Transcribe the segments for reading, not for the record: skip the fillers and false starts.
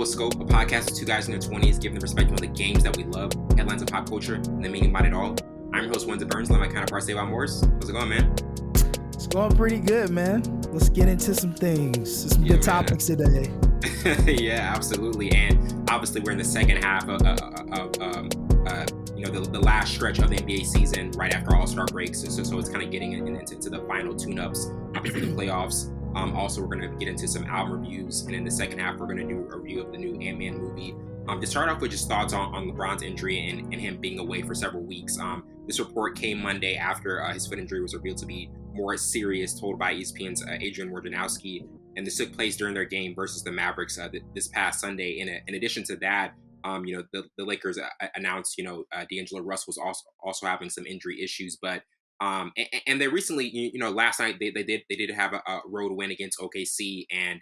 Scope, a podcast of two guys in their 20s giving the perspective on the games that we love, headlines of pop culture, and the meaning behind it all. I'm your host, Wendy Burns, and my counterpart, Savon Morris. How's it going, man? It's going pretty good, man. Let's get into some things. Some good topics today. Yeah, absolutely. And obviously, we're in the second half of the last stretch of the NBA season right after All-Star breaks. So it's kind of getting into the final tune-ups for the playoffs. Also, we're going to get into some album reviews, and in the second half, we're going to do a review of the new Ant-Man movie. To start off with just thoughts on LeBron's injury and him being away for several weeks. This report came Monday after his foot injury was revealed to be more serious, told by ESPN's Adrian Wojnarowski, and this took place during their game versus the Mavericks this past Sunday. In addition to that, the Lakers announced, D'Angelo Russell was also having some injury issues, but and they recently, last night they did have a road win against OKC and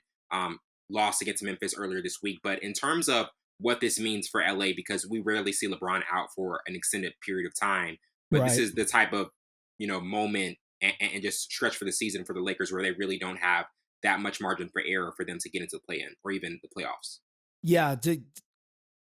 lost against Memphis earlier this week. But in terms of what this means for LA, because we rarely see LeBron out for an extended period of time, but This is the type of moment and just stretch for the season for the Lakers where they really don't have that much margin for error for them to get into the play-in or even the playoffs. Yeah,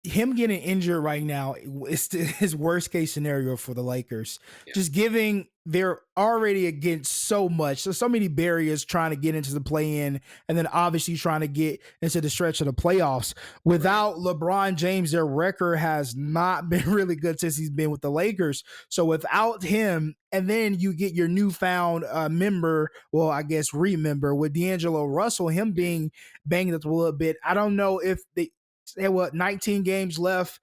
him getting injured right now is his worst case scenario for the Lakers. Yeah. Just giving, they're already against so many barriers trying to get into the play-in, and then obviously trying to get into the stretch of the playoffs. Without LeBron James, their record has not been really good since he's been with the Lakers. So without him, and then you get your newfound remember with D'Angelo Russell, him being banged up a little bit. I don't know if they had 19 games left.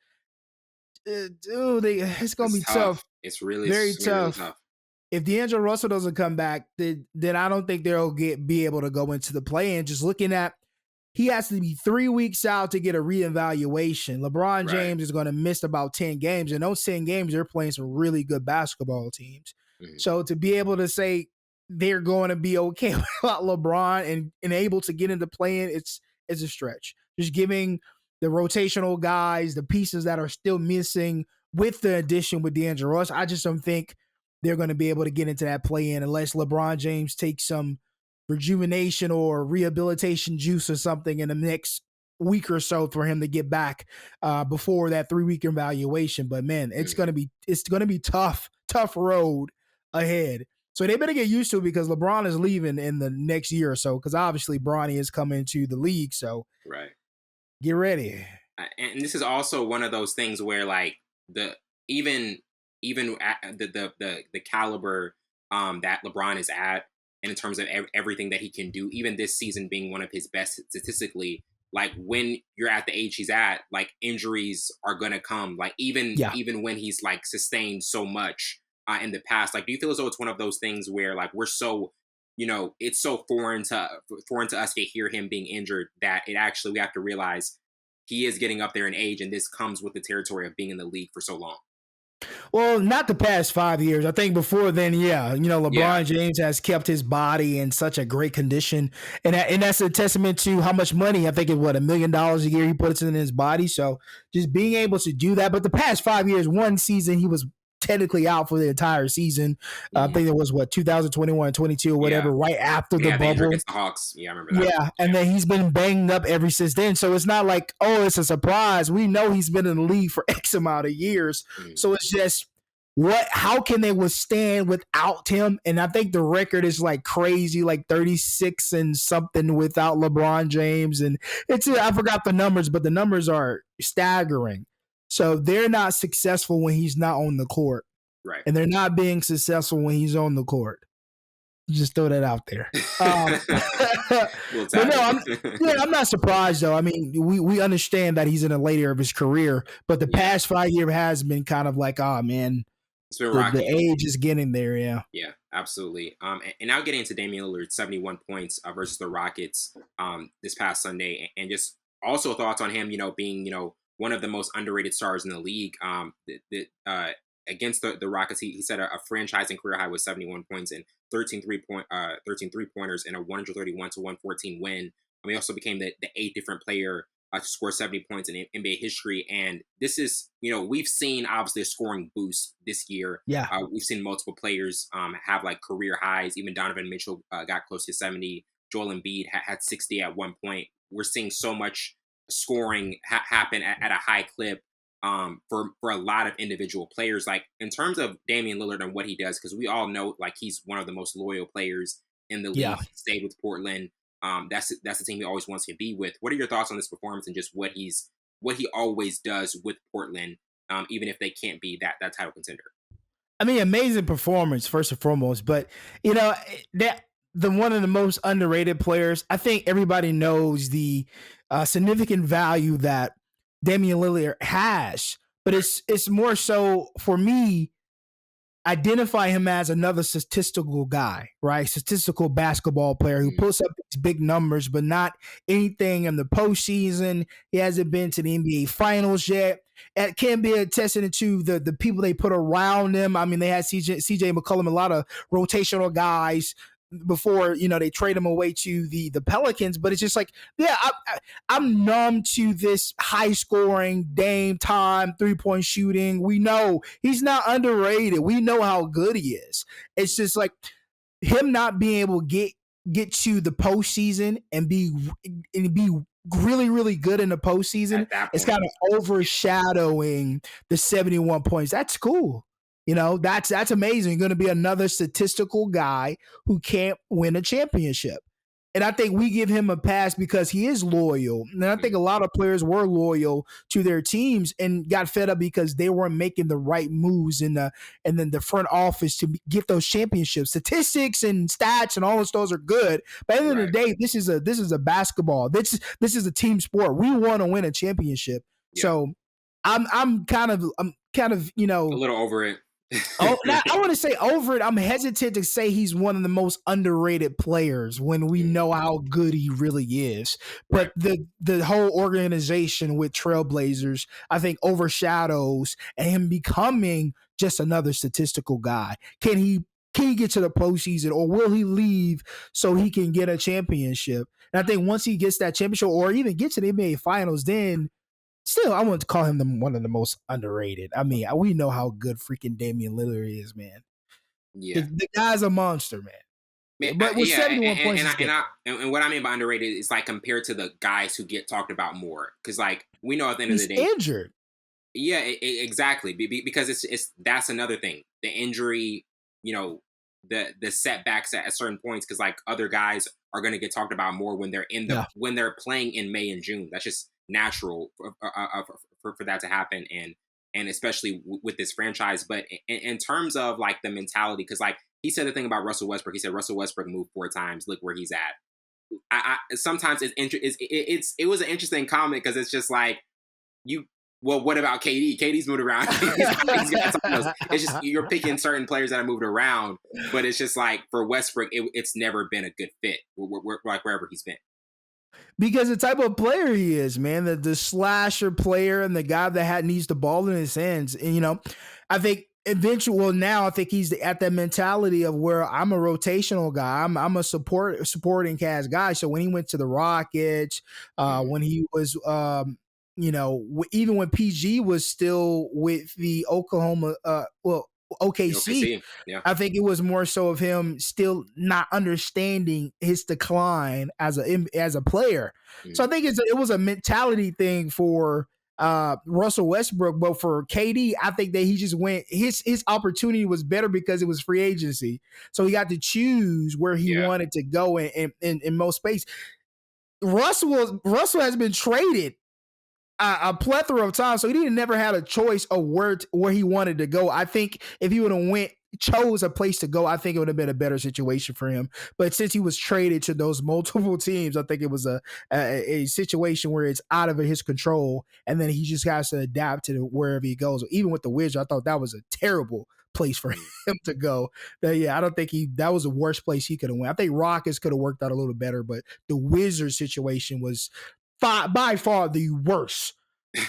It's going to be tough. It's really very really tough. If D'Angelo Russell doesn't come back, then I don't think they'll be able to go into the play-in. Just looking at, he has to be 3 weeks out to get a reevaluation. LeBron James is going to miss about 10 games, and those 10 games, they're playing some really good basketball teams. Mm-hmm. So to be able to say they're going to be okay without LeBron and able to get into play-in, it's a stretch. Just giving the rotational guys, the pieces that are still missing with the addition with D'Angelo Russell, I just don't think they're going to be able to get into that play-in unless LeBron James takes some rejuvenation or rehabilitation juice or something in the next week or so for him to get back before that 3-week evaluation. But man, it's going to be tough road ahead. So they better get used to it because LeBron is leaving in the next year or so, because obviously Bronny is coming to the league. So get ready. And this is also one of those things where like even the caliber that LeBron is at, and in terms of everything that he can do, even this season being one of his best statistically, like when you're at the age he's at, like injuries are going to come, like even when he's like sustained so much in the past. Like, do you feel as though it's one of those things where like we're so, it's so foreign to us to hear him being injured that we have to realize he is getting up there in age, and this comes with the territory of being in the league for so long? Well, not the past 5 years. I think before then, LeBron James has kept his body in such a great condition, and that's a testament to how much money, I think it's $1 million a year he puts in his body. So just being able to do that. But the past 5 years, one season he was technically out for the entire season. I think it was 2021, 22 or whatever, right after the bubble against the Hawks. Yeah, I remember that. Yeah, and then he's been banged up ever since then. So it's not like, it's a surprise. We know he's been in the league for X amount of years. So it's just how can they withstand without him? And I think the record is like crazy, like 36 and something without LeBron James. And I forgot the numbers, but the numbers are staggering. So they're not successful when he's not on the court. Right. And they're not being successful when he's on the court. Just throw that out there. But no, I'm not surprised though. I mean, we understand that he's in a later of his career, but the past 5 years has been kind of like, oh man, it's been rocky. The age is getting there. Yeah. Yeah, absolutely. And now getting into Damian Lillard, 71 points versus the Rockets this past Sunday, and just also thoughts on him, being, one of the most underrated stars in the league. Against the Rockets, he set a franchising career high with 71 points and 13 three-pointers in a 131-114 win. He also became the 8th different player to score 70 points in NBA history. And this is, we've seen obviously a scoring boost this year. Yeah. We've seen multiple players have like career highs. Even Donovan Mitchell got close to 70. Joel Embiid had 60 at one point. We're seeing so much scoring happen at a high clip for a lot of individual players. Like in terms of Damian Lillard and what he does, because we all know like he's one of the most loyal players in the league. He stayed with Portland. That's the team he always wants to be with. What are your thoughts on this performance and just what he always does with Portland, even if they can't be that title contender? I mean, amazing performance first and foremost, but you know that the one of the most underrated players. I think everybody knows the significant value that Damian Lillard has, but it's more so for me. Identify him as another statistical guy, right? Statistical basketball player who puts up these big numbers, but not anything in the postseason. He hasn't been to the NBA Finals yet. It can be a testament to the people they put around him. I mean, they had CJ McCollum, a lot of rotational guys before, you know, they trade him away to the Pelicans. But it's just like, yeah, I'm numb to this high scoring Dame time 3-point shooting. We know he's not underrated. We know how good he is. It's just like him not being able to get to the postseason and be really, really good in the postseason. It's kind of overshadowing the 71 points. That's cool. You know, that's amazing. You're going to be another statistical guy who can't win a championship. And I think we give him a pass because he is loyal. And I think a lot of players were loyal to their teams and got fed up because they weren't making the right moves and then the front office to get those championships. Statistics and stats and all of those are good. But at the end of the day, this is a basketball. This is a team sport. We want to win a championship. Yeah. So I'm kind of, you know, a little over it. I want to say over it. I'm hesitant to say he's one of the most underrated players when we know how good he really is. But the whole organization with Trailblazers, I think, overshadows him becoming just another statistical guy. Can he get to the postseason, or will he leave so he can get a championship? And I think once he gets that championship, or even gets to the NBA Finals, then still, I want to call him one of the most underrated. I mean, we know how good freaking Damian Lillard is, man. Yeah, the guy's a monster, man. But with 71 points, and what I mean by underrated is like compared to the guys who get talked about more, because like we know at the end of the day, injured. Yeah, exactly. Because it's that's another thing. The injury, you know, the setbacks at certain points, because like other guys are going to get talked about more when they're when they're playing in May and June. That's just natural for that to happen, and especially with this franchise. But in terms of like the mentality, because like he said the thing about Russell Westbrook, he said Russell Westbrook moved 4 times. Look where he's at. I sometimes it was an interesting comment, because it's just like well, what about KD? KD's moved around. It's just you're picking certain players that have moved around, but it's just like for Westbrook, it's never been a good fit like wherever he's been. Because the type of player he is, man, the slasher player and the guy that needs the ball in his hands. And, you know, I think now I think he's at that mentality of where I'm a rotational guy. I'm a supporting cast guy. So when he went to the Rockets, when he was, you know, even when PG was still with the Oklahoma, OKC. Yeah. I think it was more so of him still not understanding his decline as a player. So I think it was a mentality thing for Russell Westbrook, but for KD, I think that he just went his opportunity was better because it was free agency. So he got to choose where he wanted to go in most space. Russell has been traded a plethora of times, so he never had a choice of where he wanted to go. I think if he would have chose a place to go, I think it would have been a better situation for him. But since he was traded to those multiple teams, I think it was a situation where it's out of his control, and then he just has to adapt to wherever he goes. Even with the Wizards, I thought that was a terrible place for him to go. But yeah, I don't think that was the worst place he could have went. I think Rockets could have worked out a little better, but the Wizards situation was by far the worst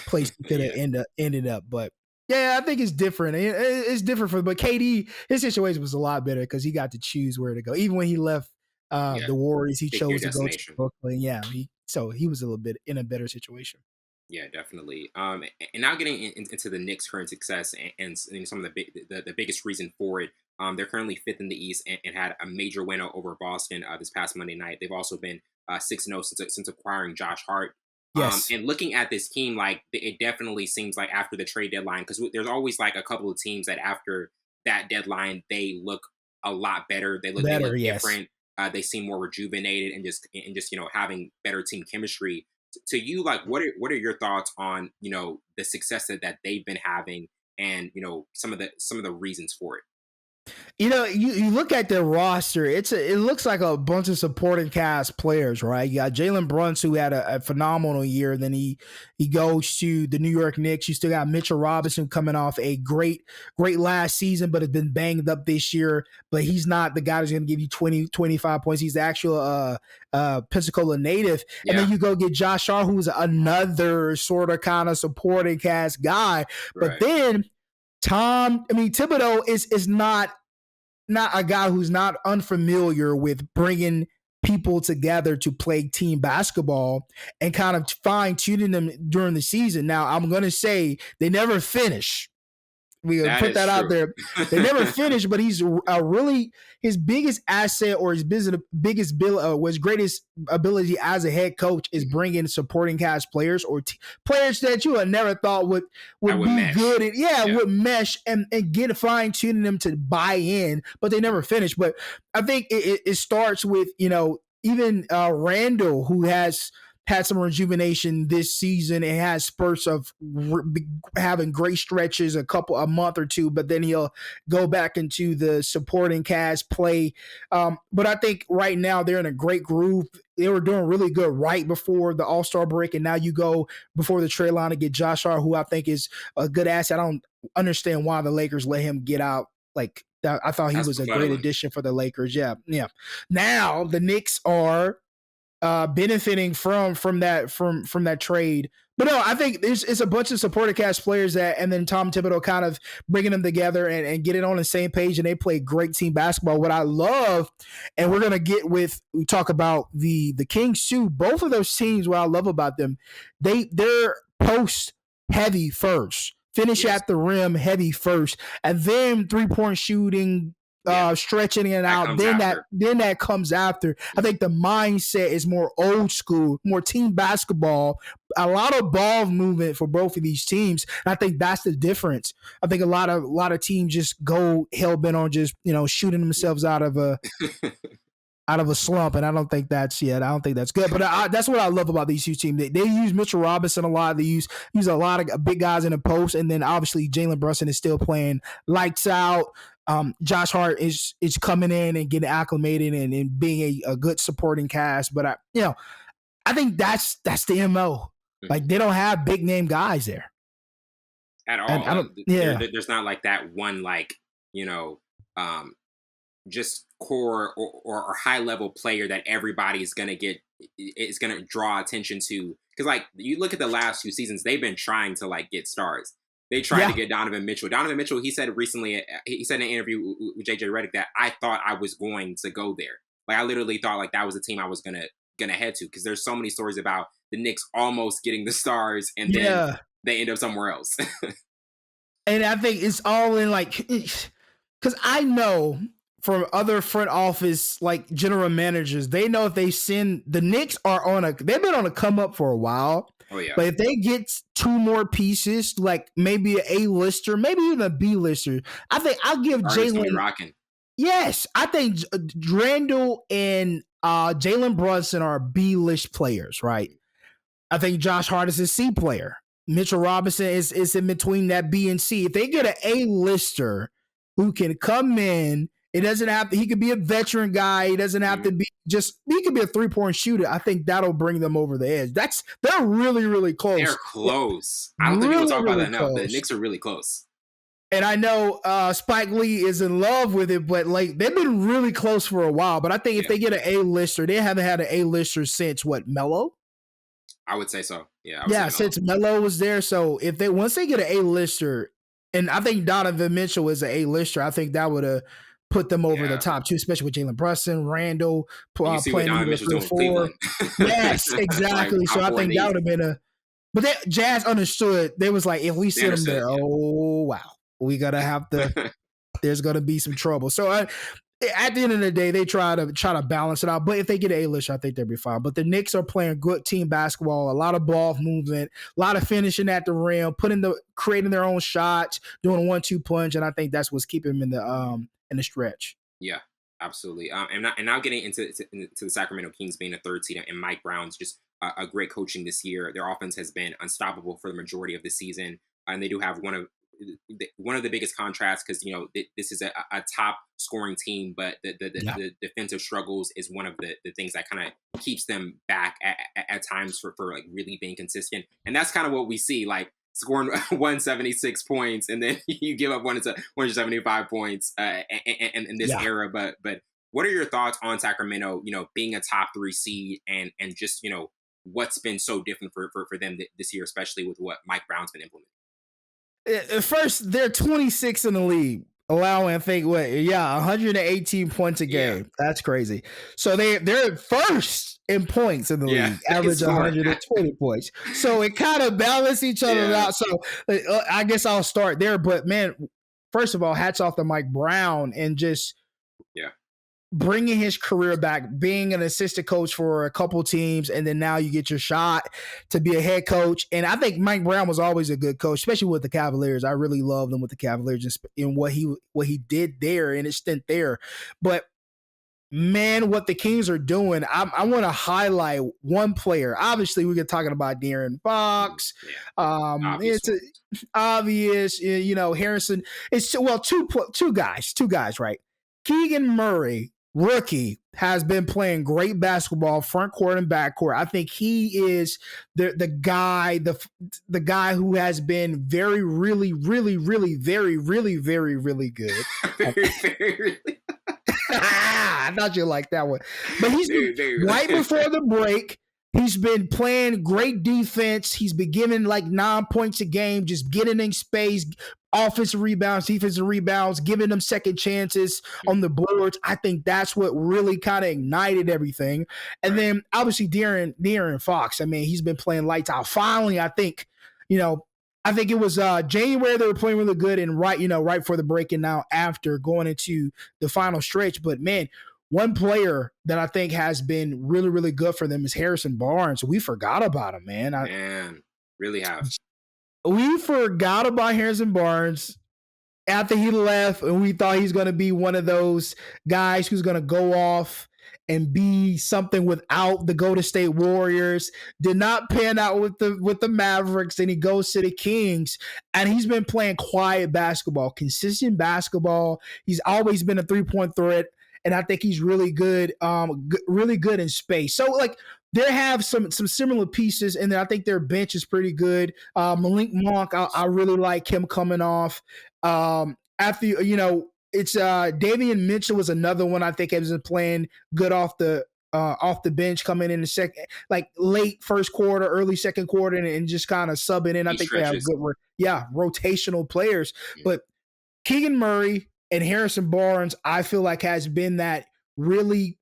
place he could have ended up. But yeah, I think it's different. It's different but KD, his situation was a lot better because he got to choose where to go. Even when he left the Warriors, he chose to go to Brooklyn. Yeah, he was a little bit in a better situation. Yeah, definitely. And now getting into the Knicks' current success and some of the biggest reason for it. They're currently 5th in the East and had a major win over Boston this past Monday night. They've also been 6-0 since acquiring Josh Hart. Yes. And looking at this team, like it definitely seems like after the trade deadline, because there's always like a couple of teams that after that deadline they look a lot better. They Better, look yes. different. They seem more rejuvenated and just having better team chemistry. To you, like what are your thoughts on the success that they've been having, and some of the reasons for it? You look at their roster, it looks like a bunch of supporting cast players, right? You got Jalen Brunson, who had a phenomenal year. Then he goes to the New York Knicks. You still got Mitchell Robinson coming off a great last season, but has been banged up this year. But he's not the guy who's going to give you 20, 25 points. He's the actual Pensacola native. Yeah. And then you go get Josh Hart, who's another sort of kind of supporting cast guy. Right. But then Thibodeau is not a guy who's not unfamiliar with bringing people together to play team basketball and kind of fine tuning them during the season. Now, I'm going to say they never finish. We put that out there. They never finish, but he's really his biggest asset or his biggest greatest ability as a head coach is bringing supporting cast players or players that you had never thought would be mesh. good at, would mesh and get fine tuning them to buy in, but they never finish. But I think it starts with even Randall, who has had some rejuvenation this season and has spurts of having great stretches a month or two, but then he'll go back into the supporting cast play. But I think right now they're in a great groove. They were doing really good right before the All-Star break, and now you go before the trade line to get Josh Hart, who I think is a good asset. I don't understand why the Lakers let him get out like that. I thought he was a great addition for the Lakers. Yeah. Now the Knicks are benefiting from that trade. But no, I think it's a bunch of supporting cast players and then Tom Thibodeau kind of bringing them together and getting on the same page, and they play great team basketball. What I love, and we're going to we talk about the Kings too, both of those teams, what I love about them, they're post heavy first, finish at the rim heavy first, and then 3-point shooting, stretching it out, then that comes after. I think the mindset is more old school, more team basketball, a lot of ball movement for both of these teams. And I think that's the difference. I think a lot of teams just go hell bent on just shooting themselves out of a slump, and I don't think that's good. But that's what I love about these two teams. They use Mitchell Robinson a lot. They use a lot of big guys in the post, and then obviously Jalen Brunson is still playing lights out. Josh Hart is coming in and getting acclimated and being a good supporting cast. But I think that's the MO. Like they don't have big name guys there at all. There's not like that one just core or high level player that everybody is gonna draw attention to. Because like you look at the last 2 seasons, they've been trying to get stars. They tried to get Donovan Mitchell. Donovan Mitchell, he said recently, he said in an interview with JJ Redick that I thought I was going to go there. Like I literally thought that was the team I was gonna head to, because there's so many stories about the Knicks almost getting the stars and then they end up somewhere else. And I think it's all in because I know from other front office general managers, they know if they send the Knicks they've been on a come up for a while. Oh yeah. But if they get 2 more pieces, like maybe an A-lister, maybe even a B-lister, I think I'll give Jalen rocking. Yes, I think Randall and Jalen Brunson are B-list players, right? I think Josh Hart is a C player. Mitchell Robinson is in between that B and C. If they get an A-lister who can come in, it doesn't have to, he could be a veteran guy. He doesn't have to be he could be a 3-point shooter. I think that'll bring them over the edge. They're really, really close. They're close. I don't think people talk about that now. The Knicks are really close. And I know Spike Lee is in love with it, but they've been really close for a while. But I think if they get an A-lister, they haven't had an A-lister since Melo? I would say so. Yeah. Since Melo was there. So once they get an A-lister, and I think Donovan Mitchell is an A-lister, I think that would have put them over the top too, especially with Jalen Brunson, Randall playing the 3-4. Yes, exactly. So I think that would have been but Jazz understood. They was like, if we sit them there, oh wow, we gotta have to. There's gonna be some trouble. So at the end of the day, they try to balance it out. But if they get A-Lish, I think they'll be fine. But the Knicks are playing good team basketball, a lot of ball movement, a lot of finishing at the rim, creating their own shots, doing a 1-2 punch, and I think that's what's keeping them in the stretch. Yeah, absolutely. And now getting into the Sacramento Kings being a third seed, and Mike Brown's just a great coaching this year. Their offense has been unstoppable for the majority of the season, and they do have one of the biggest contrasts because this is a top scoring team, but the defensive struggles is one of the things that kind of keeps them back at times for like really being consistent, and that's kind of what we see, like scoring 176 points and then you give up 175 points in this era. But what are your thoughts on Sacramento, being a top 3 seed and just, what's been so different for them this year, especially with what Mike Brown's been implementing? At first, they're 26 in the league, allowing, I think, 118 points a game. Yeah. That's crazy. So they're first in points in the league, average 120 points. So it kind of balanced each other out. So I guess I'll start there. But, man, first of all, hats off to Mike Brown and just bringing his career back, being an assistant coach for a couple teams, and then now you get your shot to be a head coach. And I think Mike Brown was always a good coach, especially with the Cavaliers. I really loved him with the Cavaliers and what he did there and his stint there. But man, what the Kings are doing, I want to highlight one player. Obviously, we're talking about De'Aaron Fox. It's obvious, Harrison. It's two guys, right? Keegan Murray, rookie, has been playing great basketball, front court and back court. I think he is the guy who has been very, really, really, really, very, really, very, really good. I thought you liked that one. But he's right before the break. He's been playing great defense. He's been giving like 9 points a game, just getting in space, offensive rebounds, defensive rebounds, giving them second chances on the boards. I think that's what really kind of ignited everything. And then obviously De'Aaron Fox. I mean, he's been playing lights out. Finally, I think it was January they were playing really good, and right for the break, and now after going into the final stretch. But man, one player that I think has been really, really good for them is Harrison Barnes. We forgot about him, man. Really have. We forgot about Harrison Barnes after he left, and we thought he's going to be one of those guys who's going to go off and be something without the Golden State Warriors. Did not pan out with the Mavericks, and he goes to the Kings, and he's been playing quiet basketball, consistent basketball. He's always been a 3-point threat, and I think he's really good in space. So, like, they have some similar pieces, and I think their bench is pretty good. Malik Monk, I really like him coming off. It's Davion Mitchell was another one I think has been playing good off the bench, coming in the second, like late first quarter, early second quarter, and just kind of subbing in. I think they have good, rotational players. Yeah. But Keegan Murray and Harrison Barnes, I feel like has been that really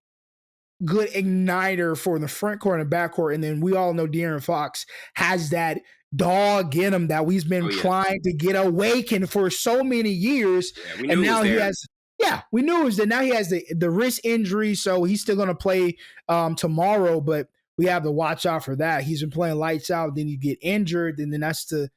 good igniter for the front court and back court. And then we all know De'Aaron Fox has that dog in him that we've been trying to get awakened for so many years. And now he has, we knew it was there. Now he has the wrist injury, so he's still going to play tomorrow, but we have to watch out for that. He's been playing lights out, then you get injured, and then that's the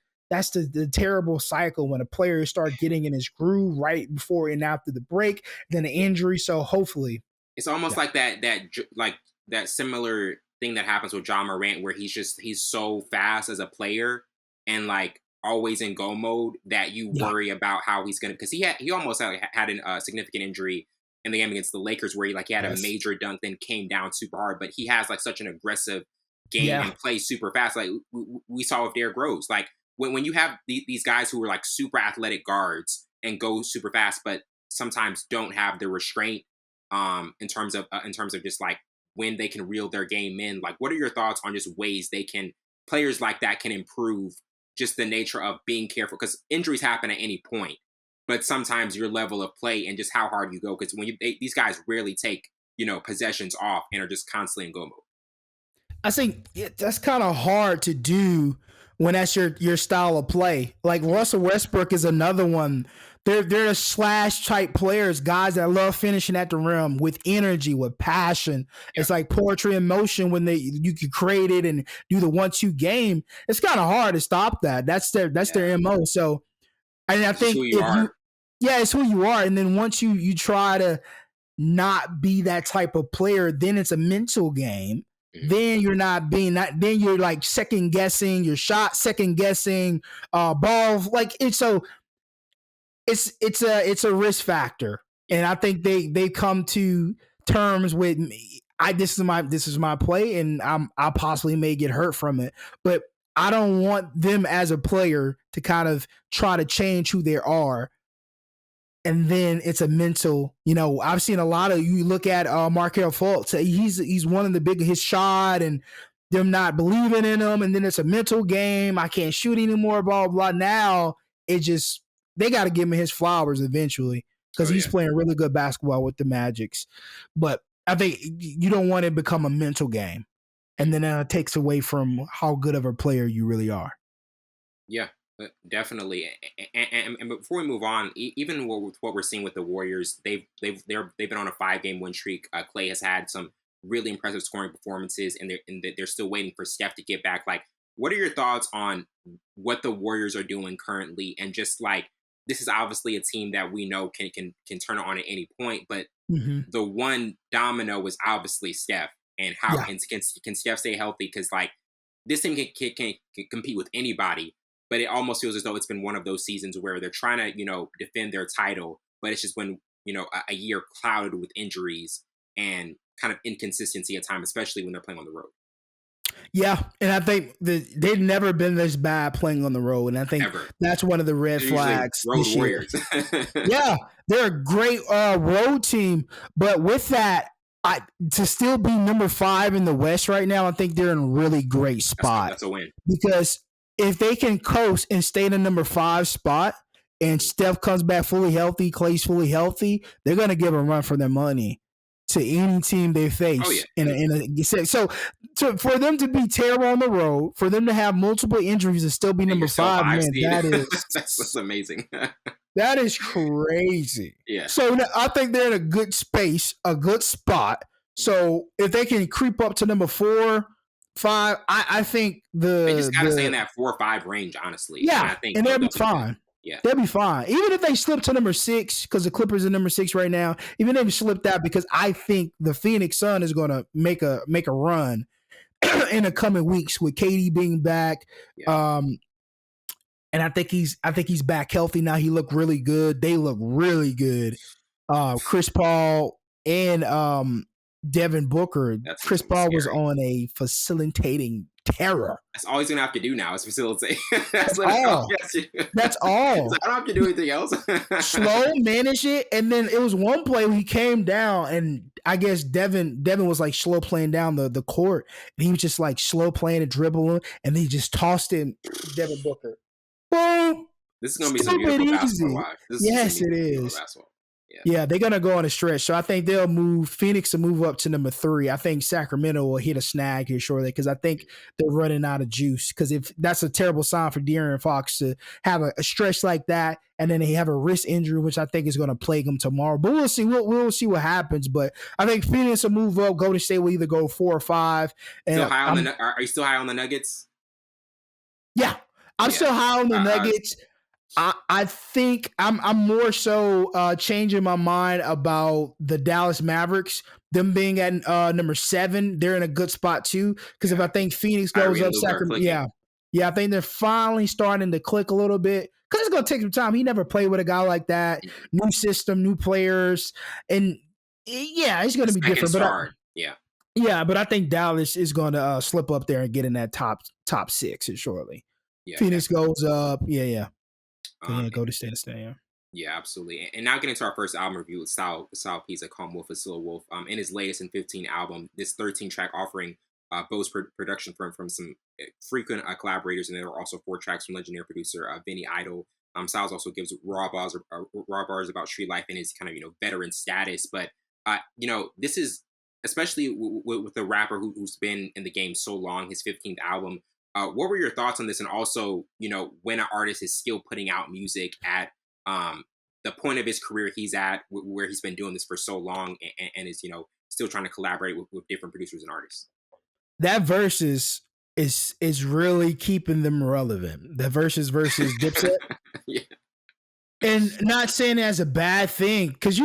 terrible cycle when a player starts getting in his groove right before and after the break, then the injury. So hopefully. It's almost like that similar thing that happens with John Morant, where he's so fast as a player and like always in go mode that you worry about how he's gonna, because he almost had a significant injury in the game against the Lakers where he had a major dunk, then came down super hard, but he has like such an aggressive game and plays super fast. Like we saw with Derrick Rose, like when you have these guys who are like super athletic guards and go super fast, but sometimes don't have the restraint in terms of just like when they can reel their game in. Like, what are your thoughts on just ways players like that can improve just the nature of being careful? Because injuries happen at any point, but sometimes your level of play and just how hard you go. Because these guys rarely take possessions off and are just constantly in go mode. I think that's kind of hard to do when that's your style of play. Like Russell Westbrook is another one. They're a slash type players, guys that love finishing at the rim with energy, with passion. Yeah. It's like poetry in motion when you can create it and do the 1-2 game. It's kind of hard to stop that. That's their MO. So, and I think it's who you are. And then once you try to not be that type of player, then it's a mental game. Then you're then you're like second guessing your shot, second guessing ball. Like it's a risk factor. And I think they come to terms with me. This is my play, and I possibly may get hurt from it. But I don't want them as a player to kind of try to change who they are. And then it's a mental, I've seen a lot of, you look at Markelle Fultz, he's one of the big, his shot and them not believing in him. And then it's a mental game. I can't shoot anymore, blah, blah. Now they got to give him his flowers eventually because he's playing really good basketball with the Magics. But I think you don't want it to become a mental game. And then it takes away from how good of a player you really are. Yeah. Definitely, and before we move on, even with what we're seeing with the Warriors, they've been on a 5-game win streak. Clay has had some really impressive scoring performances, and they're still waiting for Steph to get back. Like, what are your thoughts on what the Warriors are doing currently? And just like, this is obviously a team that we know can turn it on at any point, but the one domino is obviously Steph, and how can Steph stay healthy? Because like this team can compete with anybody. But it almost feels as though it's been one of those seasons where they're trying to, defend their title, but it's just when, a year clouded with injuries and kind of inconsistency at times, especially when they're playing on the road. Yeah, and I think they've never been this bad playing on the road, and I think that's one of the red flags. Road Warriors. Yeah, they're a great road team, but with that, to still be number 5 in the West right now, I think they're in a really great spot. That's a win. Because if they can coast and stay in the number 5 spot and Steph comes back fully healthy, Clay's fully healthy, they're going to give a run for their money to any team they face. Oh, yeah. So for them to be terrible on the road, for them to have multiple injuries and still be number 5, man, that's amazing. That is crazy. Yeah. So I think they're in a good space, a good spot. So if they can creep up to number 4, 5, I think they just gotta stay in that 4 or 5 range, honestly. Yeah, and they'll be fine. Yeah, they'll be fine. Even if they slip to number 6, because the Clippers are number 6 right now. Even if they slip that, because I think the Phoenix Sun is going to make a run in the coming weeks with KD being back. Yeah. And I think he's back healthy now. He looked really good. They look really good. Chris Paul and Devin Booker. Chris Paul was on a facilitating terror. That's all he's gonna have to do now is facilitate. That's all. That's all. I don't have to do anything else. Slow, manage it, and then it was one play where he came down, and I guess Devin was like slow playing down the court, and he was just like slow playing and dribbling, and then he just tossed in Devin Booker. Boom. This is gonna be some beautiful basketball. Yes, it is. Yeah, they're going to go on a stretch. So I think Phoenix will move up to number 3. I think Sacramento will hit a snag here shortly because I think they're running out of juice. Because if that's a terrible sign for De'Aaron Fox to have a stretch like that, and then they have a wrist injury, which I think is going to plague them tomorrow. But we'll see. We'll see what happens. But I think Phoenix will move up. Golden State will either go 4 or 5. And are you still high on the Nuggets? Yeah, I'm still high on the Nuggets. I think I'm more so changing my mind about the Dallas Mavericks. Them being at number 7, they're in a good spot too. Because if I think Phoenix goes up, Sacramento, I think they're finally starting to click a little bit. Because it's gonna take some time. He never played with a guy like that. New system, new players, and it's gonna be different. But I think Dallas is going to slip up there and get in that top 6 shortly. Yeah, Phoenix goes up. Go to State. Yeah, absolutely. And now getting into our first album review with Style Piece, Calm Wolf, Facilla Wolf. In his latest and 15 album, this 13-track offering boasts production from some frequent collaborators, and there are also 4 tracks from legendary producer Vinny Idol. Styles also gives raw bars about street life and his kind of veteran status. But this is especially with a rapper who's been in the game so long. His 15th album What were your thoughts on this? And also, when an artist is still putting out music at the point of his career he's at, where he's been doing this for so long, and is still trying to collaborate with different producers and artists. That versus is really keeping them relevant. The versus Dipset. Yeah. And not saying it as a bad thing, because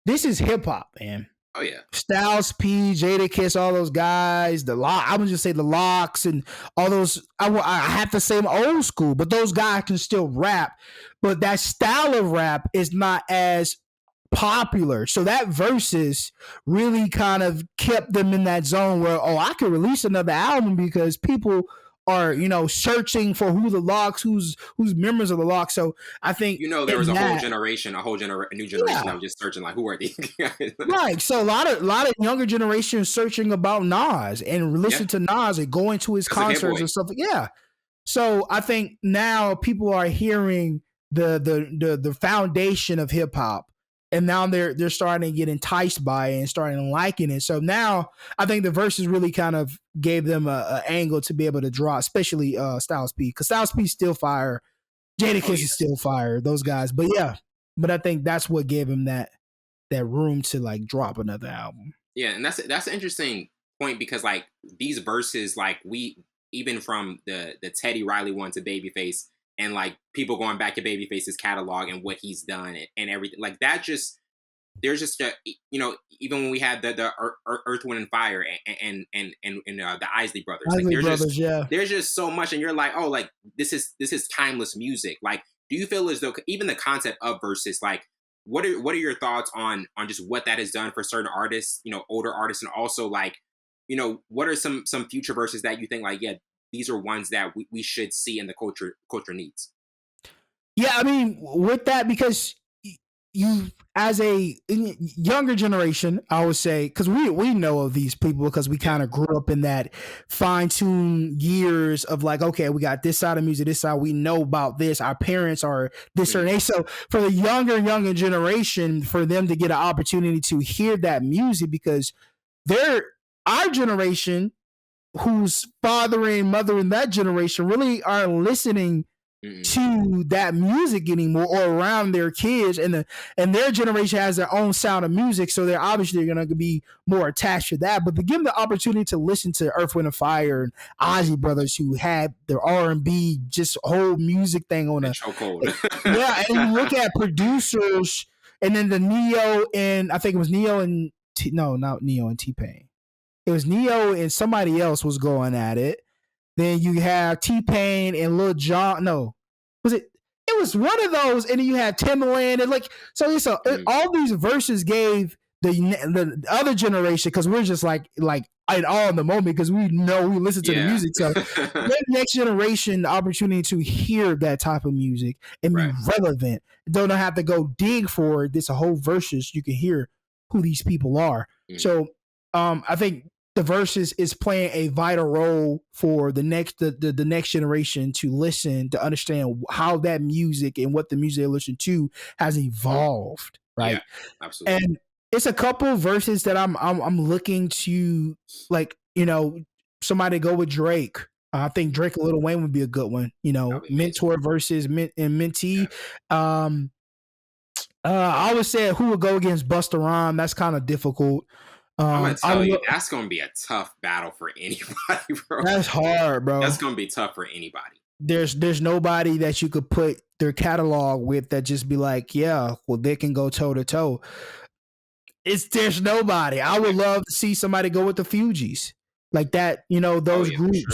this is hip hop, man. Oh yeah. Styles P, Jadakiss, all those guys, I would just say the Locks and all those. I have to say them old school, but those guys can still rap. But that style of rap is not as popular. So that versus really kind of kept them in that zone where, I could release another album because people are, searching for who the Locks, who's members of the Locks. So I think there was a new generation that was just searching like, who are these guys? Right. So a lot of younger generation searching about Nas and listen to Nas and going to his concerts and stuff. Yeah. So I think now people are hearing the foundation of hip hop. And now they're starting to get enticed by it and starting liking it. So now I think the verses really kind of gave them a angle to be able to draw, especially Styles P, because Styles P still fire, Jadakiss is still fire, those guys. But but I think that's what gave him that room to like drop another album. Yeah, and that's an interesting point, because like these verses, like we even from the Teddy Riley one to Babyface. And like people going back to Babyface's catalog and what he's done and everything like that, there's just even when we had the Earth, Wind and Fire and the Isley Brothers, there's just so much, and you're like, oh, like this is timeless music. Like, do you feel as though even the concept of verses, like what are your thoughts on just what that has done for certain artists, older artists, and also like what are some future verses that you think like, yeah, these are ones that we should see and the culture needs? Yeah, I mean, with that, because you, as a younger generation, I would say, because we know of these people because we kind of grew up in that fine-tuned years of like, okay, we got this side of music, this side, we know about this, our parents are this or that. So for the younger generation, for them to get an opportunity to hear that music, because our generation, whose father and mother in that generation really aren't listening to that music anymore or around their kids, and their generation has their own sound of music, so they're obviously going to be more attached to that. But to give them the opportunity to listen to Earth, Wind and Fire and Ozzy Brothers, who had their R&B just whole music thing on a chokehold. Yeah, and you look at producers, and then the Neo and I think it was Neo and not Neo and T-Pain. It was Neo and somebody else was going at it. Then you have T-Pain and Lil Jon. No, was it? It was one of those. And then you had Timbaland and like, so it's all these verses gave the other generation, because we're just like in all in the moment because we listen to the music. So the next generation the opportunity to hear that type of music and be relevant. Don't have to go dig for it. There's a whole verses you can hear who these people are. So I think the verses is playing a vital role for the next generation to listen, to understand how that music and what the music they listen to has evolved, right? Yeah, absolutely. And it's a couple verses that I'm looking to, like, somebody go with Drake. I think Drake and Lil Wayne would be a good one. Mentor versus Mentee. Yeah. I would say who would go against Busta Rhymes. That's kind of difficult. I'm gonna tell you, that's gonna be a tough battle for anybody, bro. That's hard, bro. That's gonna be tough for anybody. There's nobody that you could put their catalog with that just be like, yeah, well, they can go toe to toe. There's nobody. I would love to see somebody go with the Fugees, like that. Those groups. Sure.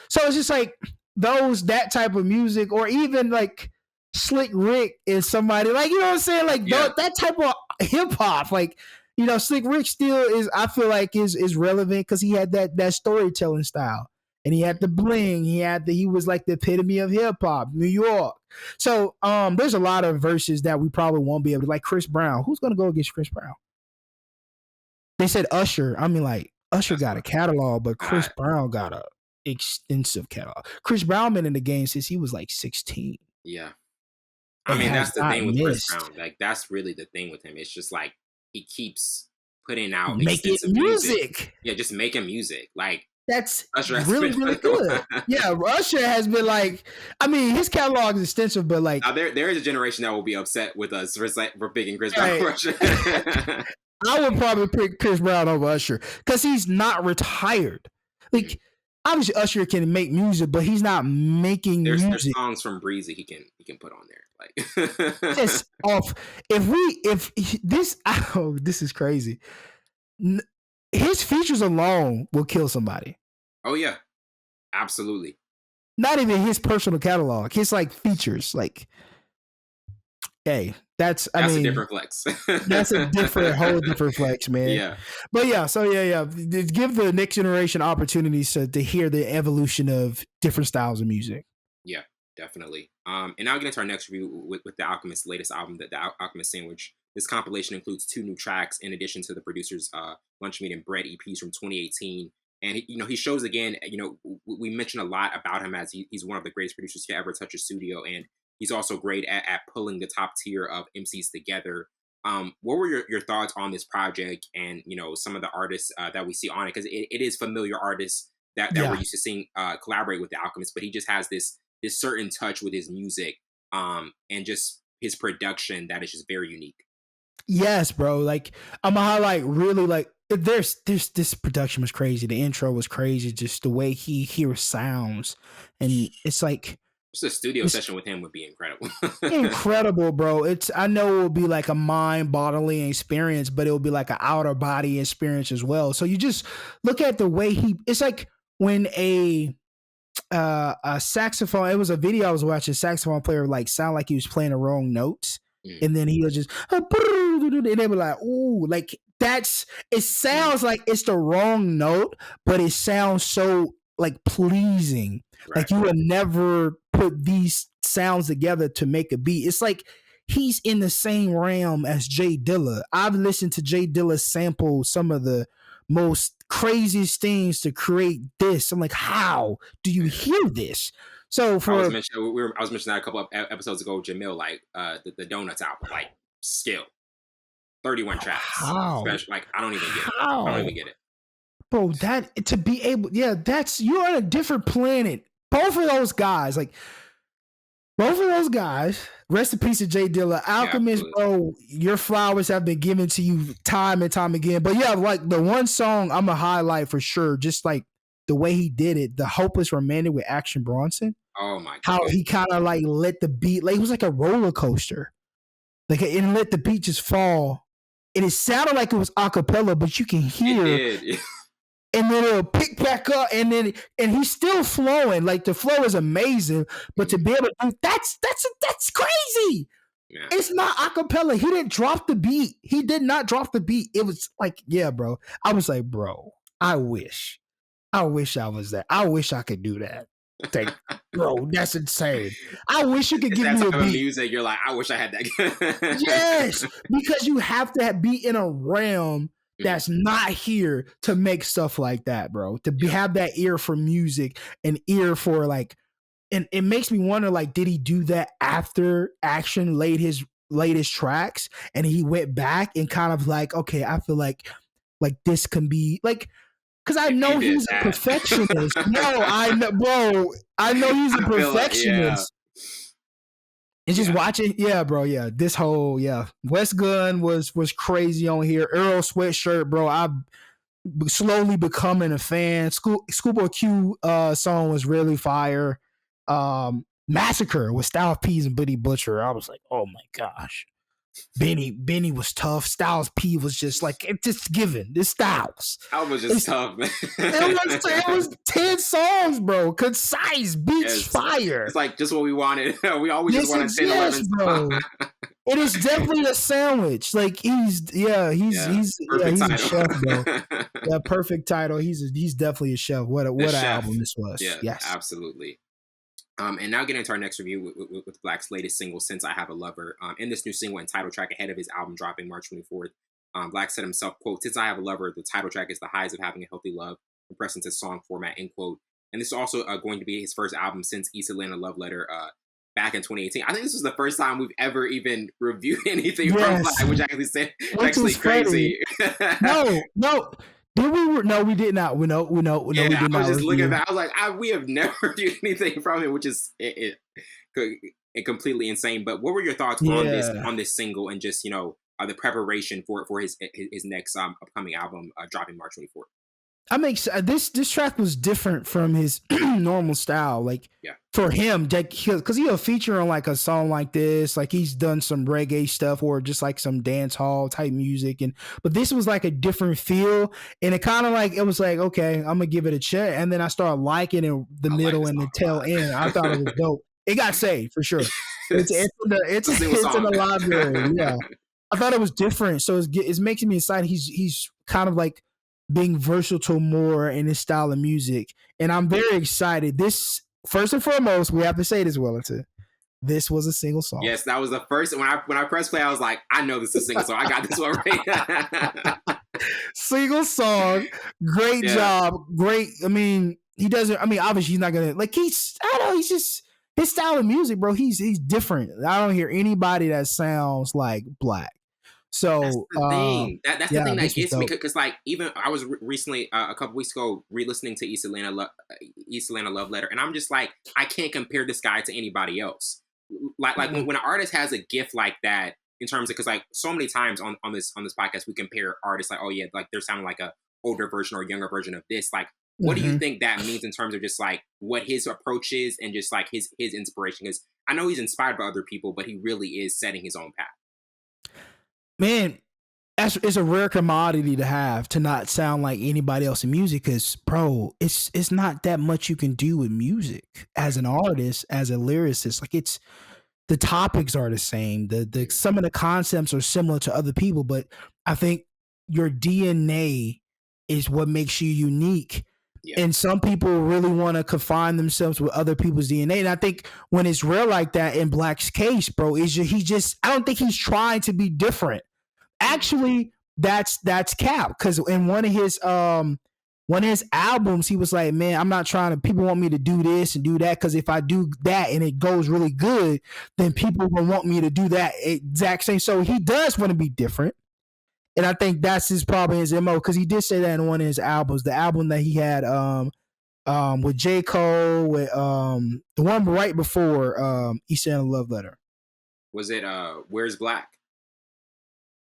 So it's just like that type of music, or even like Slick Rick is somebody like, what I'm saying, like that type of hip hop, like. Slick Rick still is, I feel like is relevant because he had that storytelling style, and he had the bling. He was like the epitome of hip hop, New York. So there's a lot of verses that we probably won't be able to, like Chris Brown. Who's gonna go against Chris Brown? They said Usher. I mean, like Usher got a catalog, but Chris Brown got a extensive catalog. Chris Brown been in the game since he was like 16. Yeah, I mean that's the thing with Chris Brown. Like that's really the thing with him. It's just like. He keeps putting out making music. Yeah, just making music. Like that's Usher has really, been really good. Yeah, Usher has been like, I mean, his catalog is extensive, but like, now there is a generation that will be upset with us for picking Chris Right. Brown over Usher. I would probably pick Chris Brown over Usher because he's not retired. Like, obviously, Usher can make music, but he's not making There's music. songs from Breezy he can put on there. Like, Just off. This is crazy. His features alone will kill somebody. oh yeah, absolutely. Not even his personal catalog. His like features. Like, hey, that's a mean, different flex. That's a whole different flex, man. Yeah. But yeah, so yeah. Give the next generation opportunities to hear the evolution of different styles of music. Yeah, definitely. And now get into our next review with the Alchemist's latest album, the Alchemist Sandwich. This compilation includes 2 new tracks in addition to the producer's Lunch Meat and Bread EPs from 2018. And he shows again, we mentioned a lot about him as he's one of the greatest producers to ever touch a studio, and he's also great at pulling the top tier of MCs together. What were your thoughts on this project and some of the artists that we see on it? Because it is familiar artists that we're used to seeing collaborate with the Alchemist, but he just has this certain touch with his music and just his production that is just very unique. Yes, bro. Like, I'm gonna highlight really like this production was crazy. The intro was crazy. Just the way he hears sounds, and it's like just a studio session with him would be incredible. Incredible, bro. I know it will be like a mind-boggling experience, but it will be like an outer body experience as well. So you just look at the way it's like when a saxophone. It was a video I was watching. A saxophone player like sound like he was playing the wrong notes, and then he was just and they were like, "Ooh, like that's." It sounds like it's the wrong note, but it sounds so like pleasing. Right. Like you would never put these sounds together to make a beat. It's like he's in the same realm as Jay Dilla. I've listened to Jay Dilla sample some of the most craziest things to create this. I'm like, how do you hear this? So I was mentioning that a couple of episodes ago, Jamil, like the Donuts album, like skill, 31 tracks. How? Like I don't even get it. I don't even get it. Bro, that to be able, you're on a different planet. Both of those guys, rest in peace to Jay Dilla. Alchemist, bro, your flowers have been given to you time and time again. But yeah, like the one song I'm going to highlight for sure, just like the way he did it, the Hopeless Romantic with Action Bronson. Oh my God. How he kind of like let the beat, like it was like a roller coaster. Like it let the beat just fall. And it sounded like it was a cappella, but you can hear it. And then it'll pick back up, and he's still flowing. Like the flow is amazing, but to be able to do that's crazy. Yeah. It's not acapella. He didn't drop the beat. He did not drop the beat. It was like, yeah, bro. I was like, bro, I wish I was that. I wish I could do that. Like, bro, that's insane. I wish you could give me a beat. Music, you're like, I wish I had that. Yes, because you have to be in a realm that's not here to make stuff like that, bro. Have that ear for music, an ear for like, and it makes me wonder, like, did he do that after Action laid his latest tracks, and he went back and kind of like, okay, I feel like this can be like, because I know he's a perfectionist. No, I know, bro. I know he's a perfectionist. And just watching, bro, this whole, West Gun was crazy on here. Earl Sweatshirt, bro, I'm slowly becoming a fan. Schoolboy Q song was really fire. Massacre with Styles P and Buddy Butcher. I was like, oh my gosh. Benny was tough. Styles P was just like, it's just given. This Styles. I was just tough, man. It was 10 songs, bro. Concise, beats, fire. It's like just what we wanted. We always just wanted 10, 11 bro. It is definitely a sandwich. Like he's a chef, bro. Yeah, perfect title. He's definitely a chef. What an album this was. Yeah, yes, absolutely. And now getting into our next review with Black's latest single, Since I Have a Lover. In this new single and title track ahead of his album dropping March 24th, Black said himself, quote, "Since I Have a Lover, the title track is the highs of having a healthy love, compressed into song format," end quote. And this is also going to be his first album since East Atlanta Love Letter back in 2018. I think this was the first time we've ever even reviewed anything from Black, which actually crazy. No. No, we did not. We did not. I was just looking at that. I was like, we have never reviewed anything from it, which is completely insane. But what were your thoughts on this single and just the preparation for his next upcoming album dropping March 24th? I mean, this track was different from his normal style. Like for him, because he'll feature on like a song like this, like he's done some reggae stuff or just like some dance hall type music, but this was like a different feel, and it kind of like it was like, okay, I'm gonna give it a check, and then I started liking it the middle and the tail end. I thought it was dope. It got saved for sure. It's in the library. Yeah, I thought it was different, so it's making me excited. He's kind of like being versatile more in his style of music, and I'm very excited. This, first and foremost, we have to say this, Wellington, this was a single song. Yes, that was the first. When I pressed play, I was like, I know this is a single song. I got this one right. Single song, great job, great. I mean, he doesn't. I mean, obviously, he's not gonna like. He's just his style of music, bro. He's different. I don't hear anybody that sounds like Black. So that's the thing. That's the thing that gets me, because like even I was recently a couple weeks ago re-listening to East Atlanta Love Letter, and I'm just like, I can't compare this guy to anybody else. Like when an artist has a gift like that, in terms of, because like so many times on this podcast we compare artists like, oh yeah, like they're sounding like a older version or younger version of this. Like, what do you think that means in terms of just like what his approach is and just like his inspiration? Because I know he's inspired by other people, but he really is setting his own path. Man, it's a rare commodity to have, to not sound like anybody else in music, because bro, it's not that much you can do with music as an artist, as a lyricist. Like, it's the topics are the same, the some of the concepts are similar to other people, but I think your DNA is what makes you unique. And some people really want to confine themselves with other people's DNA. And I think when it's rare like that in Black's case, bro, I don't think he's trying to be different. Actually, that's cap. Because in one of his albums, he was like, man, I'm not trying to, people want me to do this and do that, because if I do that and it goes really good, then people will want me to do that exact same. So he does want to be different. And I think that's probably his MO, because he did say that in one of his albums, the album that he had with J. Cole, with the one right before East Atlanta Love Letter. Was it Where's Black?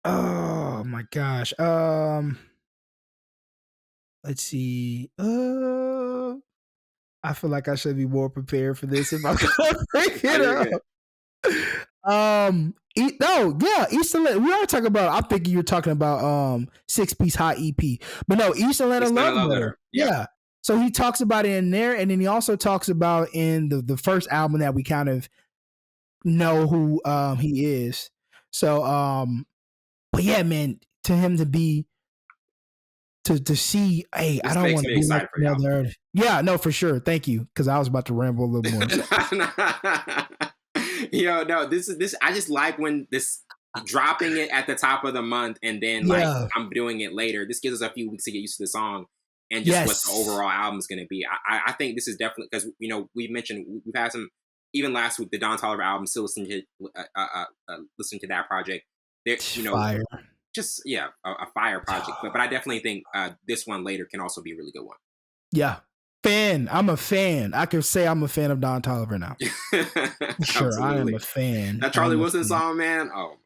Oh my gosh. Let's see. I feel like I should be more prepared for this if I'm gonna break it up. East Atlanta. We are talking about. I'm thinking you're talking about 6-piece hot EP, but no, East Atlanta Love Letter. Yeah. So he talks about it in there, and then he also talks about in the first album that we kind of know who he is. So but yeah, man, to him to be to see, hey, this I don't want to be like another. Yeah, no, for sure. Thank you, because I was about to ramble a little more. No, this. I just like when this dropping it at the top of the month, and then like I'm doing it later. This gives us a few weeks to get used to the song and just what the overall album is going to be. I think this is definitely, because we've mentioned we've had some, even last week, the Don Toliver album. Still listening to that project. There, fire. Just a fire project. But I definitely think this one later can also be a really good one. Yeah. I'm a fan. I can say I'm a fan of Don Toliver now. Sure, I am a fan. That Charlie Wilson song, man. Oh,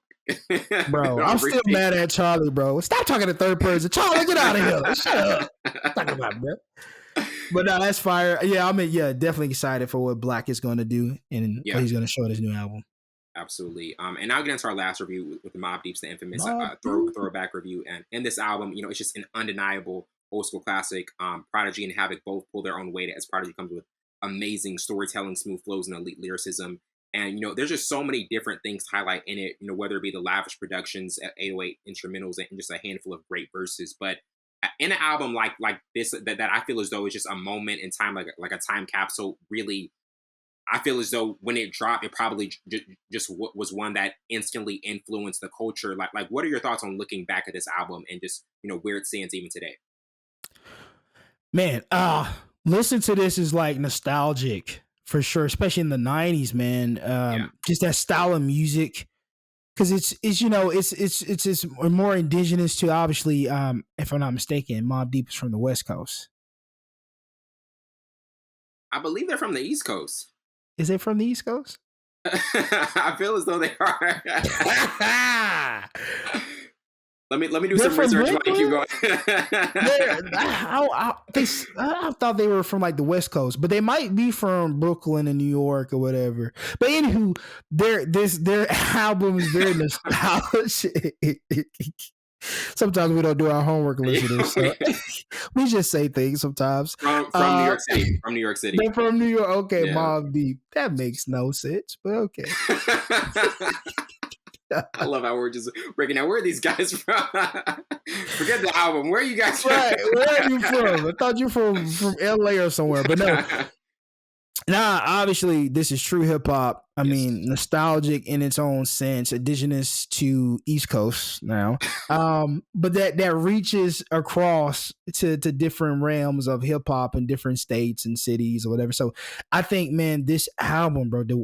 bro, I'm still mad at Charlie, bro. Stop talking to third person. Charlie, get out of here. Shut up. Talk about it, bro. But no, that's fire. Yeah, definitely excited for what Black is going to do and what he's going to show in his new album. Absolutely. And now get into our last review with the Mobb Deep's, the infamous throwback review. And in this album, it's just an undeniable old school classic. Prodigy and Havoc both pull their own weight, as Prodigy comes with amazing storytelling, smooth flows, and elite lyricism. And there's just so many different things to highlight in it. Whether it be the lavish productions, 808 instrumentals, and just a handful of great verses. But in an album like this, that I feel as though it's just a moment in time, like a time capsule. Really, I feel as though when it dropped, it probably just was one that instantly influenced the culture. Like, what are your thoughts on looking back at this album and just where it stands even today? Man, listen to this is like nostalgic for sure, especially in the 90s, man. Just that style of music because it's more indigenous to, obviously, if I'm not mistaken, Mobb Deep is from the West Coast. I believe they're from the East Coast. Is it from the East Coast? I feel as though they are. Let me do some research while you keep going. I thought they were from like the West Coast, but they might be from Brooklyn and New York or whatever. But anywho, their album is very nostalgic. Sometimes we don't do our homework listeners. So we just say things sometimes. From New York City. From New York City. They're from New York. Okay, Yeah. Mobb Deep. That makes no sense, but okay. I love how we're just breaking down. Where are these guys from? Forget the album. Where are you guys from? Right. Where are you from? I thought you were from LA or somewhere, but no. Nah, obviously, this is true hip hop. I mean, nostalgic in its own sense, indigenous to East Coast now, but that reaches across to different realms of hip hop in different states and cities or whatever. So I think, man, this album, bro, the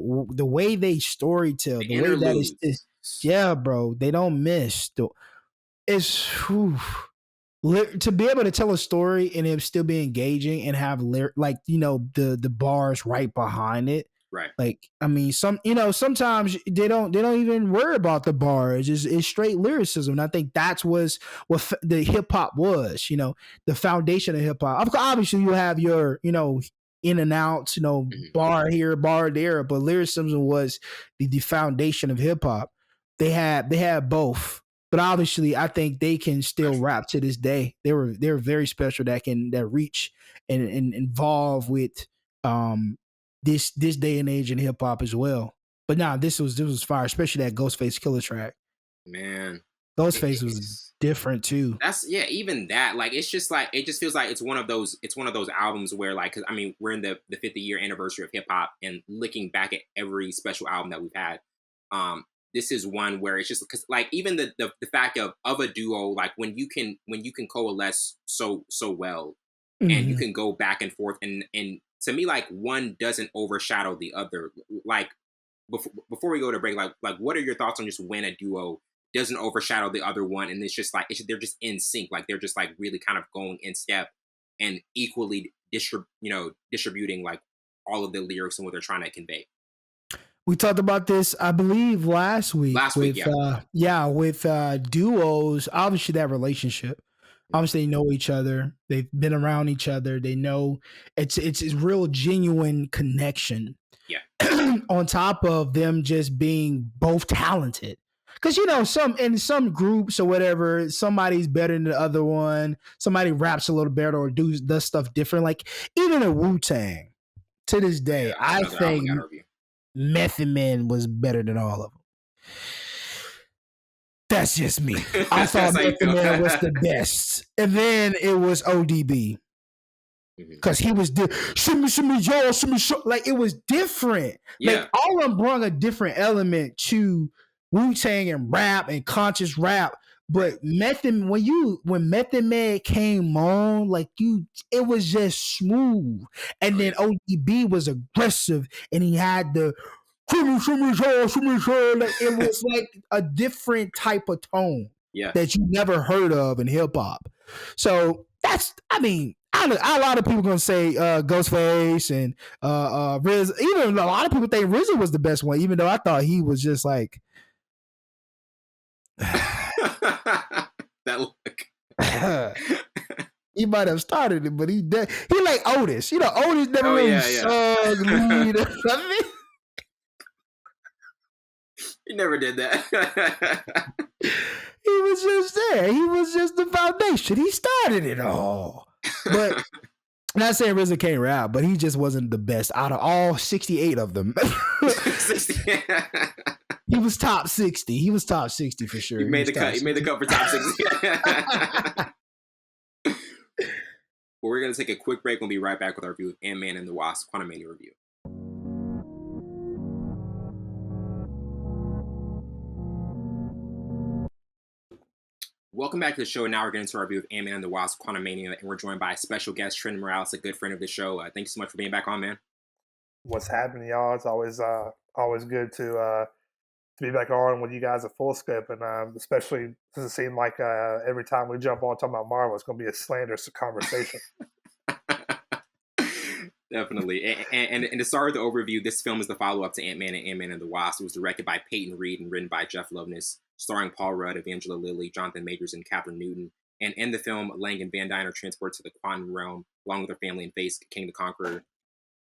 way they storytell, the way that is, yeah, bro, they don't miss. It's to be able to tell a story and it still be engaging and have the bars right behind it. Right. Like, I mean, sometimes they don't even worry about the bars. It's straight lyricism. And I think that's what the hip hop was, the foundation of hip hop. Obviously you have your, in and outs, bar here, bar there, but lyricism was the foundation of hip hop. They had both. But obviously, I think they can still rap to this day. They're very special that reach and involve with this day and age in hip hop as well. But nah, this was fire, especially that Ghostface Killer track. Man, Ghostface was different too. Even that, like, it's just like, it just feels like it's one of those albums where, like, cause I mean, we're in the 50-year anniversary of hip hop, and looking back at every special album that we've had, this is one where it's just because, like, even the fact of a duo, like when you can coalesce so well, and you can go back and forth, and to me, like, one doesn't overshadow the other. Like, before we go to break, like what are your thoughts on just when a duo doesn't overshadow the other one, and it's just like they're just in sync, like they're just like really kind of going in step and equally distributing like all of the lyrics and what they're trying to convey. We talked about this, I believe, last week. With duos. Obviously, that relationship. Obviously, they know each other. They've been around each other. They know it's real, genuine connection. Yeah. On top of them just being both talented, because in some groups or whatever, somebody's better than the other one. Somebody raps a little better or does stuff different. Like even a Wu-Tang, to this day, I think Method Man was better than all of them. That's just me. I thought Method Man was the best. And then it was ODB. Because he was shimmy, y'all, shimmy, like it was different. Yeah. Like all of them brought a different element to Wu-Tang and rap and conscious rap. But when Method Man came on, like it was just smooth. And then ODB was aggressive, and he had the like it was like a different type of tone that you never heard of in hip hop. So that's, I mean, a lot of people gonna say Ghostface and Riz. Even a lot of people think RZA was the best one, even though I thought he was just like that look. He might have started it, but he like Otis. Otis never really sung lead. I mean, he never did that. He was just there. He was just the foundation. He started it all. But not saying RZA can't rap, but he just wasn't the best out of all 68 of them. He was top 60. He was top 60 for sure. He made the cut. He made the cut for top 60. Well, we're going to take a quick break. We'll be right back with our review of Ant-Man and the Wasp Quantumania review. Welcome back to the show. Now we're getting to our review of Ant-Man and the Wasp Quantumania, and we're joined by a special guest, Trenton Morales, a good friend of the show. Thank you so much for being back on, man. What's happening, y'all? It's always good to to be back on with you guys at Full Scope, and especially since it seemed like every time we jump on talking about Marvel, it's going to be a slanderous conversation. Definitely. And to start with the overview, this film is the follow-up to Ant-Man and Ant-Man and the Wasp. It was directed by Peyton Reed and written by Jeff Loveness, starring Paul Rudd, Evangeline Lilly, Jonathan Majors, and Kathryn Newton. And in the film, Lang and Van Dyne are transported to the quantum realm along with their family and face King the Conqueror.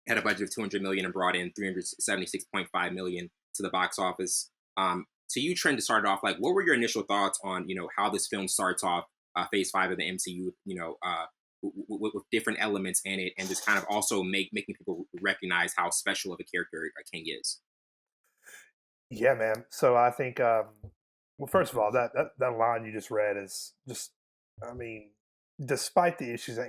Had a budget of $200 million and brought in $376.5 million to the box office. To you, Trent, to start off, like, what were your initial thoughts on, how this film starts off Phase 5 of the MCU, with different elements in it, and just kind of also making people recognize how special of a character King is? Yeah, man. So I think, well, first of all, that line you just read is just, I mean, despite the issues that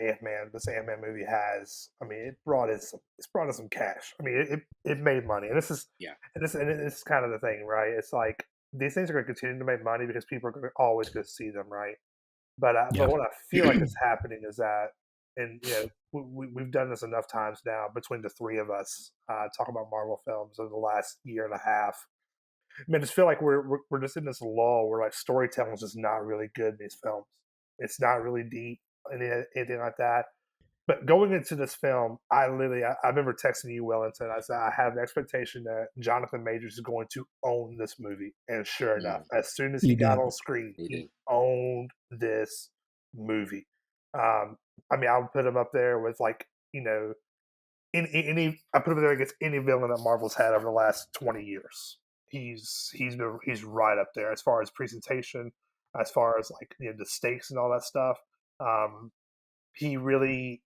this Ant-Man movie has, I mean, it's brought in some cash. I mean, it made money, and this is kind of the thing, right? It's like these things are going to continue to make money because people are always going to see them, right? But what I feel like is happening is that, and we've done this enough times now between the three of us talking about Marvel films over the last year and a half. I mean, I just feel like we're just in this lull where like storytelling is just not really good in these films. It's not really deep, anything like that. But going into this film, I remember texting you, Wellington. I said I have the expectation that Jonathan Majors is going to own this movie, and sure enough, as soon as he got on screen, he owned this movie. I mean, I would put him up there with I put him there against any villain that Marvel's had over the last 20 years. He's right up there as far as presentation, as far as the stakes and all that stuff. He really,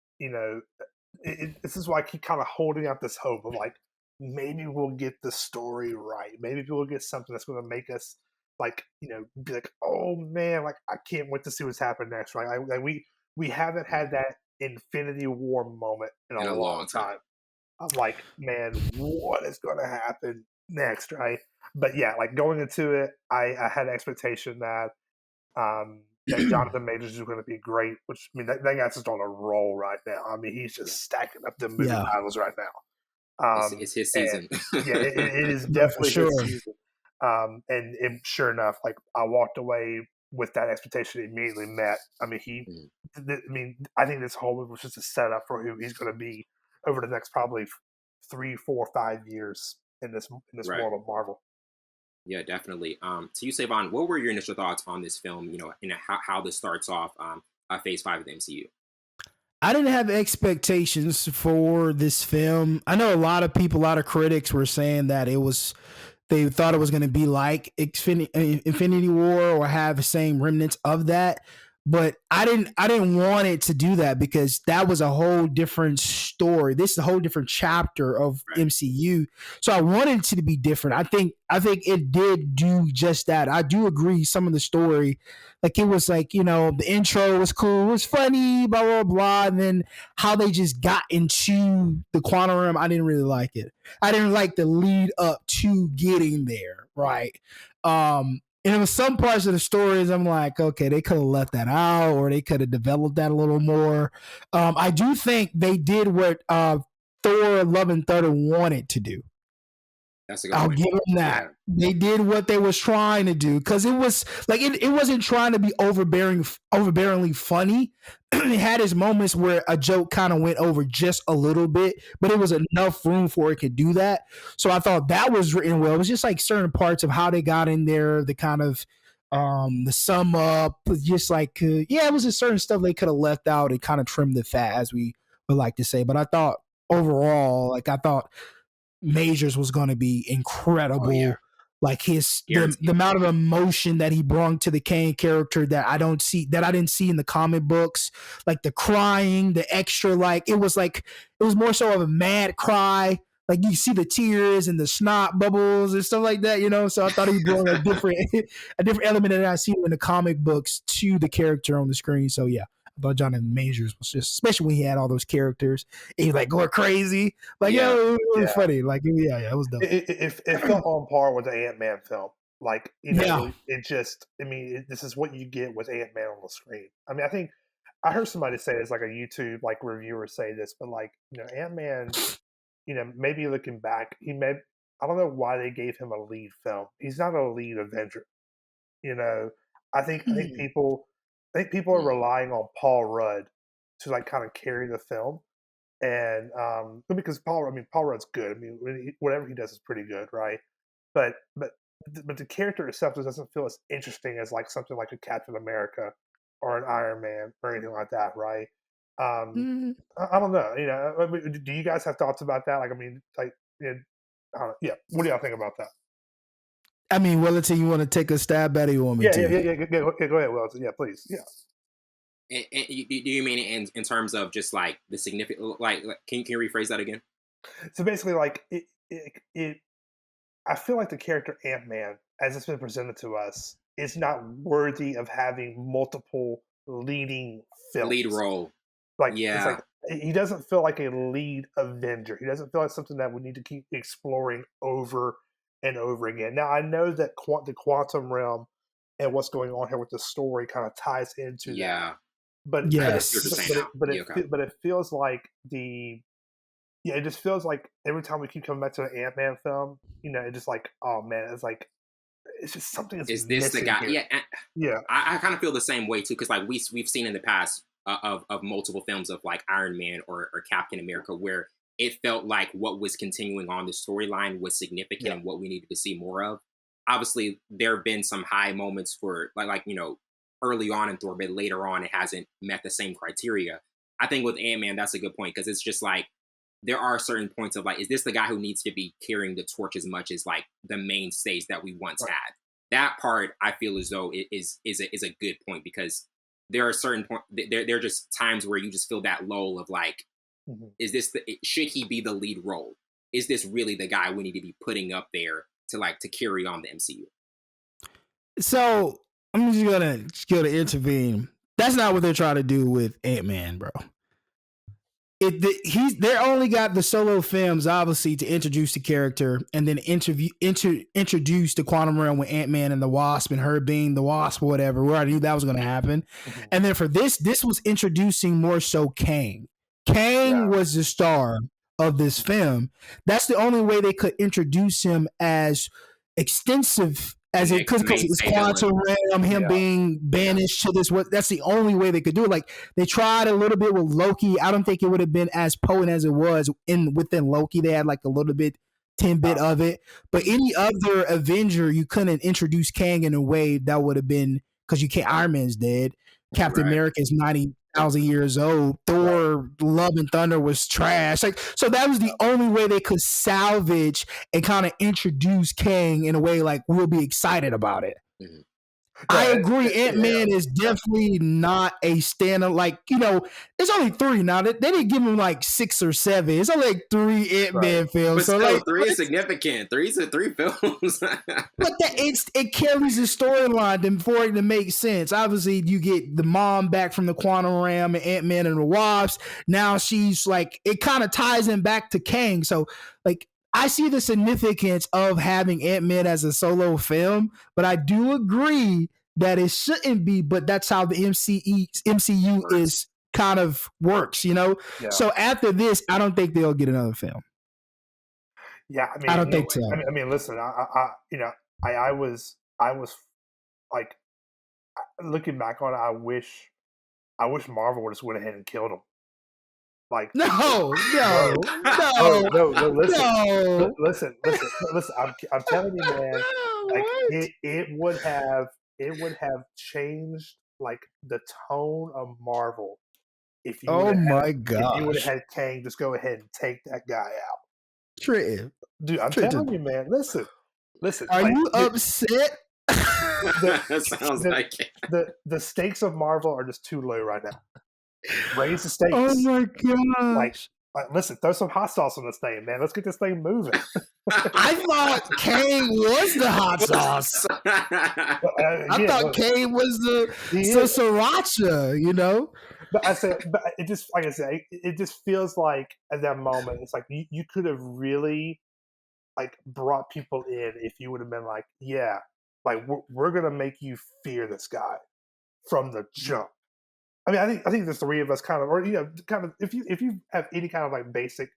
this is why I keep kind of holding out this hope of maybe we'll get the story right. Maybe we'll get something that's going to make us be like, oh man, I can't wait to see what's happening next. Right? We haven't had that Infinity War moment in a long time. I'm like, man, what is going to happen next? Right? But yeah, going into it, I had an expectation that that Jonathan Majors is going to be great, which I mean that guy's just on a roll right now. I mean, he's just stacking up the movie titles right now. It's his season. It is definitely his season. And sure enough, I walked away with that expectation immediately met. I mean, I think this whole movie was just a setup for who he's going to be over the next probably 3, 4, 5 years in this world of Marvel. Yeah, definitely. To you, Savon, what were your initial thoughts on this film? How this starts off Phase 5 of the MCU. I didn't have expectations for this film. I know a lot of critics were saying that they thought it was going to be like Infinity War or have the same remnants of that. But I didn't want it to do that because that was a whole different story. This is a whole different chapter of MCU. So I wanted it to be different. I think it did do just that. I do agree some of the story, it was the intro was cool, it was funny, blah, blah, blah. And then how they just got into the quantum realm, I didn't really like it. I didn't like the lead up to getting there, right? And there was some parts of the stories I'm like, okay, they could have left that out or they could have developed that a little more. I do think they did what Thor: Love and Thunder wanted to do. That's a good I'll point. give them that. Yeah. They did what they was trying to do because it was it wasn't trying to be overbearingly funny. It had its moments where a joke kind of went over just a little bit, but it was enough room for it to do that. So I thought that was written well. It was just certain parts of how they got in there, the kind of the sum up, just it was just certain stuff they could have left out and kind of trimmed the fat, as we would like to say. But I thought overall, I thought Majors was going to be incredible. Oh, yeah. The amount of emotion that he brought to the Kang character that I didn't see in the comic books, the crying, the extra, it was more so of a mad cry. You see the tears and the snot bubbles and stuff like that, So I thought he brought a different element that I see in the comic books to the character on the screen. So yeah. I thought Jonathan Majors was just, especially when he had all those characters, and he going crazy. It was funny. It was dope. It felt on par with the Ant-Man film. It just, this is what you get with Ant-Man on the screen. I mean, I think I heard somebody say this, a YouTube reviewer say this, but Ant-Man, maybe looking back, I don't know why they gave him a lead film. He's not a lead Avenger. You know, I think people are relying on Paul Rudd to like kind of carry the film, and because Paul Rudd's good. I mean, whatever he does is pretty good, right? But but the character itself just doesn't feel as interesting as like something like a Captain America or an Iron Man or anything like that, right? Um, Mm. I don't know. You know, I mean, do you guys have thoughts about that? Like, I mean, like, you know, I don't know. Yeah. What do y'all think about that? I mean, Wellington, you want to take a stab at it? You want me Yeah, to? go ahead, Wells. Yeah, please. Yeah. And do you mean in terms of just like the significant, like can you rephrase that again? So basically, like it I feel like the character Ant-Man, as it's been presented to us, is not worthy of having multiple leading Lead films. role. Like it's Yeah. like he doesn't feel like a lead Avenger. He doesn't feel like something that we need to keep exploring over and over again. Now I know that the quantum realm and what's going on here with the story kind of ties into that, Yeah. but Yes. You're just saying now. Yeah, okay. but it feels like it just feels like every time we keep coming back to an Ant-Man film, you know, it just like, oh man, it's like it's just something that's Is this the missing guy? here. Yeah. Yeah. I kind of feel the same way too, because like we've seen in the past of multiple films of like Iron Man or Captain America where it felt like what was continuing on the storyline was significant Yeah. and what we needed to see more of. Obviously, there have been some high moments for like you know early on in Thor, but later on it hasn't met the same criteria. I think with Ant-Man, that's a good point because it's just like there are certain points of like, is this the guy who needs to be carrying the torch as much as like the mainstays that we once Right. had? That part I feel as though it is a good point because there are certain point there are just times where you just feel that lull of like, Mhm. is this should he be the lead role? Is this really the guy we need to be putting up there to carry on the MCU? So I'm just gonna intervene. That's not what they're trying to do with Ant-Man, bro. They only got the solo films obviously to introduce the character and then introduce the quantum realm with Ant-Man and the Wasp and her being the Wasp or whatever. We already knew that was going to happen. Mhm. And then for this was introducing more so Kang. Kang was the star of this film. That's the only way they could introduce him as extensive as it because it's quantum realm, him being banished to this. That's the only way they could do it. Like they tried a little bit with Loki. I don't think it would have been as potent as it was within Loki. They had like a little bit 10-bit of it, but any other Avenger you couldn't introduce Kang in a way that would have been because you can't. Iron Man's dead. Captain America is 90,000 years old. Thor, Love and Thunder was trash. Like so, that was the only way they could salvage and kind of introduce Kang in a way like we'll be excited about it. Mm-hmm. I agree. Ant-Man is definitely not a standard. Like, you know, it's only 3 now. They didn't give him like 6 or 7. It's only like 3 Ant-Man films. But so still, like 3 is significant. 3 films. But it carries the storyline for it to make sense. Obviously, you get the mom back from the quantum realm and Ant-Man and the Wasp. Now she's like, it kind of ties him back to Kang. So like, I see the significance of having Ant-Man as a solo film, but I do agree that it shouldn't be, but that's how the MCU is kind of works, you know? Yeah. So after this, I don't think they'll get another film. Yeah, I mean, I don't think so. I mean, listen, I was like looking back on it, I wish Marvel would just went ahead and killed him. Like no. Listen. I'm telling you, man. Like it would have changed like the tone of Marvel if you would have had Kang just go ahead and take that guy out. Trenton. Dude, I'm telling you, man. Listen. Are you upset? That sounds like it. The stakes of Marvel are just too low right now. Raise the stakes. Oh my gosh. Like, listen, throw some hot sauce on this thing, man. Let's get this thing moving. I thought Kang was the hot sauce. I thought Kang was the sriracha, you know? But it just, like I said, it just feels like at that moment, it's like you could have really like brought people in if you would have been like, yeah, like we're gonna make you fear this guy from the jump. I mean, I think the 3 of us kind of, or you know, kind of, if you have any kind of like basic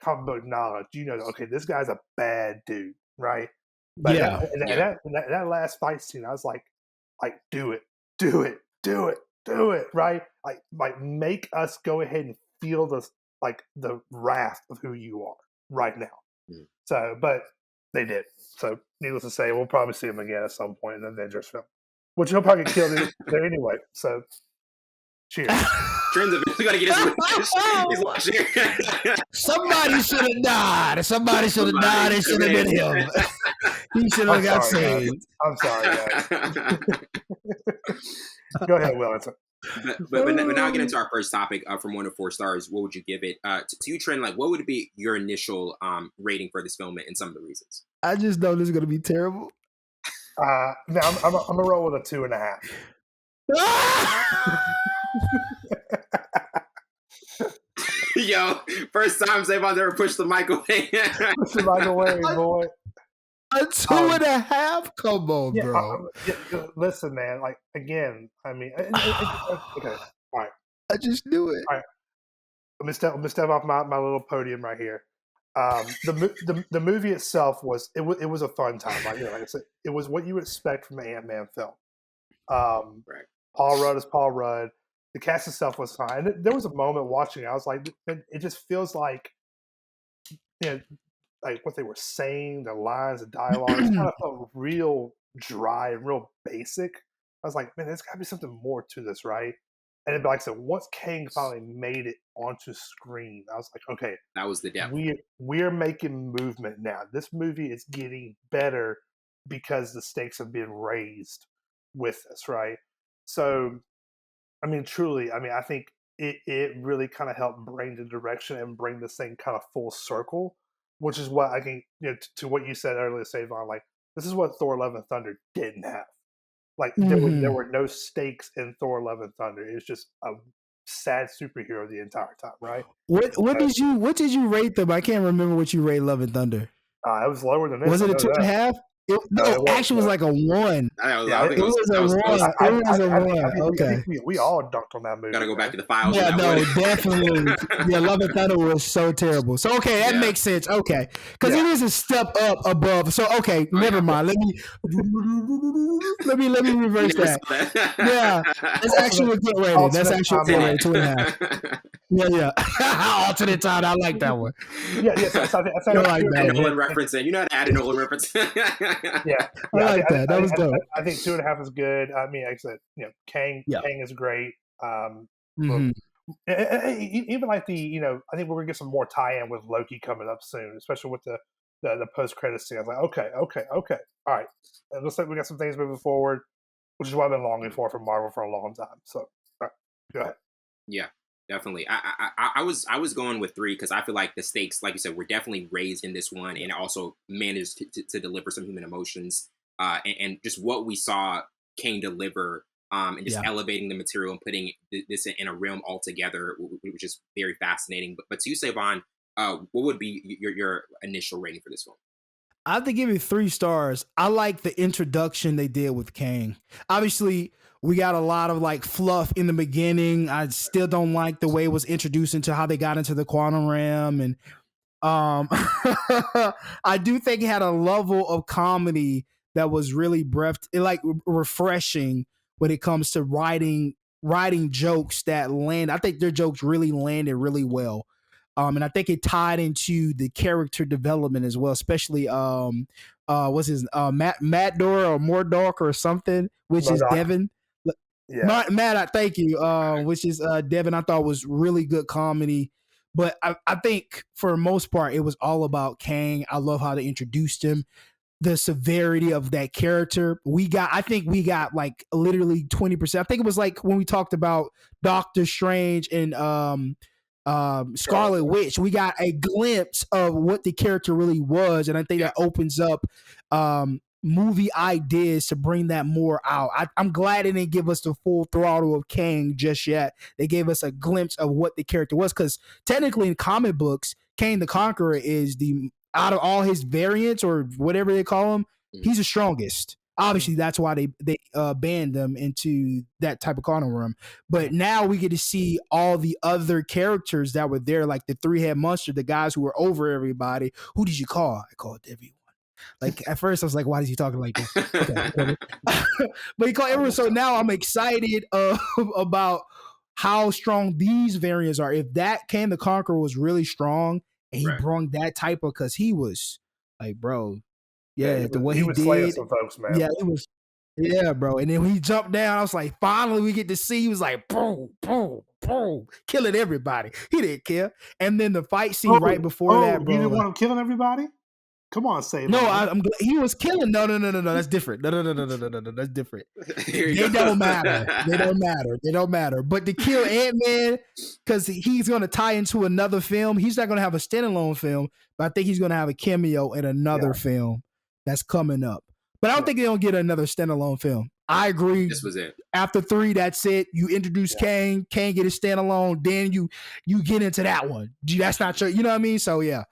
comic book knowledge, you know, okay, this guy's a bad dude, right? But that last fight scene, I was like, do it, right? Like make us go ahead and feel the wrath of who you are right now. Mm. So, but they did. So, needless to say, we'll probably see him again at some point in the Avengers film, which he'll probably get killed there anyway. So, cheers. Trent's eventually got to get his revenge. Somebody should have died. Somebody should have died. It should have been him. He should have got saved. I'm sorry, guys. Go ahead, Wellington. But now get into our first topic. From 1 to 4 stars, what would you give it? To you, Trent, like what would be your initial rating for this film and some of the reasons? I just know this is gonna be terrible. I'm gonna roll with a 2.5. Yo, first time Savon's ever pushed the mic away. Push the mic away, boy. A 2.5? Come on, bro. Listen, man. Like again, I mean, okay, all right. I just knew it. All right, let me step off my little podium right here. The movie itself was a fun time. Like I said, it was what you would expect from an Ant-Man film. Right. Paul Rudd is Paul Rudd. The cast itself was fine. And there was a moment watching it, I was like, it just feels like, you know, like what they were saying, the lines, the dialogue, it kind of felt real dry and real basic. I was like, man, there's got to be something more to this, right? And then, like I said, once Kang finally made it onto screen, I was like, okay, that was the depth. We're making movement now. This movie is getting better because the stakes have been raised with this, right? So, I mean, truly, I mean, I think it really kind of helped bring the direction and bring this thing kind of full circle, which is what I think, you know, to what you said earlier, Savon, like, this is what Thor Love and Thunder didn't have. Like, there were no stakes in Thor Love and Thunder. It was just a sad superhero the entire time, right? What did you rate them? I can't remember what you rate Love and Thunder. It was lower than this. Was it a 2.5? It actually was like a 1. It was a 1. Okay. We all dunked on that movie. Gotta go back to the files. Yeah, no, definitely. Yeah, Love and Thunder was so terrible. So, okay, that makes sense. Okay. Because it is a step up above. So, okay, never mind. Let me reverse that. Yeah. That's actually a good rating. That's actually a good rating. 2.5. Yeah. Alternate time. I like that one. Yeah. I like that. Nolan reference. You know how to add a Nolan reference. Yeah, I like that. That was dope. I think 2.5 is good. I mean, like I said, you know, Kang is great. Even like the, you know, I think we're gonna get some more tie-in with Loki coming up soon, especially with the post-credit scene. I was like, okay, all right. It looks like we got some things moving forward, which is what I've been longing for from Marvel for a long time. So, all right, go ahead. Yeah. Definitely. I was going with 3 because I feel like the stakes, like you said, were definitely raised in this one, and also managed to deliver some human emotions, and just what we saw Kang deliver, and just elevating the material and putting this in a realm altogether, which is very fascinating. But to you, Savon, what would be your initial rating for this one? I have to give it 3 stars. I like the introduction they did with Kang. Obviously, we got a lot of like fluff in the beginning. I still don't like the way it was introduced into how they got into the quantum realm. And I do think it had a level of comedy that was really refreshing when it comes to writing jokes that land. I think their jokes really landed really well. And I think it tied into the character development as well, especially what's his Matt Dor or Mordok or something, which is Devin. Yeah. Matt, thank you. Which is Devin. I thought was really good comedy, but I think for the most part it was all about Kang. I love how they introduced him, the severity of that character. I think we got like literally 20%. I think it was like when we talked about Doctor Strange and Scarlet Witch, we got a glimpse of what the character really was, and I think that opens up movie ideas to bring that more out. I'm glad they didn't give us the full throttle of Kang just yet. They gave us a glimpse of what the character was, because technically in comic books, Kang the Conqueror is out of all his variants or whatever they call him, he's the strongest Obviously, that's why they banned them into that type of carnal room. But now we get to see all the other characters that were there, like the three-head monster, the guys who were over everybody. Who did you call? I called everyone. Like at first, I was like, "Why is he talking like this?" Okay, whatever. But he called everyone. So now I'm excited about how strong these variants are. If that Kang the Conqueror was really strong and he brought that type of, because he was like, bro, the way he was did, slaying some folks, man. yeah, it was. Yeah, bro. And then when he jumped down, I was like, finally we get to see. He was like, boom, boom, boom, killing everybody. He didn't care. And then the fight scene right before that, bro. You didn't want him killing everybody? Come on, Savon. No, I'm glad he was killing. No. That's different. No. That's different. They don't matter. They don't matter. But to kill Ant-Man, because he's going to tie into another film. He's not going to have a standalone film, but I think he's going to have a cameo in another film that's coming up. But I don't think they'll get another standalone film. I agree. This was it. After 3, that's it. You introduce Kang get his standalone, then you get into that one. That's not your, you know what I mean? So yeah.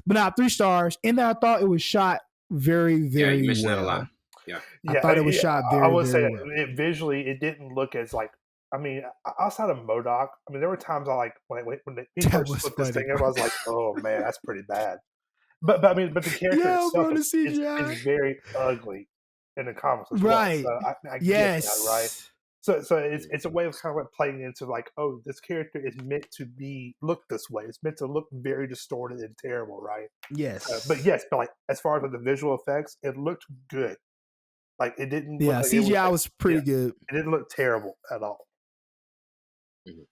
But now 3 stars. And then I thought it was shot very, very you well. That a lot. Yeah. I thought it was shot very, I would say well. Visually, it didn't look as like, I mean, outside of MODOK, I mean, there were times I like, when he first put this thing up, I was like, oh man, that's pretty bad. But the character itself is very ugly in the comics as well. So I get that, right? So it's a way of kind of like playing into like, oh, this character is meant to look this way. It's meant to look very distorted and terrible, right? Yes. But like as far as like, the visual effects, it looked good. Like it didn't. Yeah, CGI was pretty good. It didn't look terrible at all. Mm-hmm.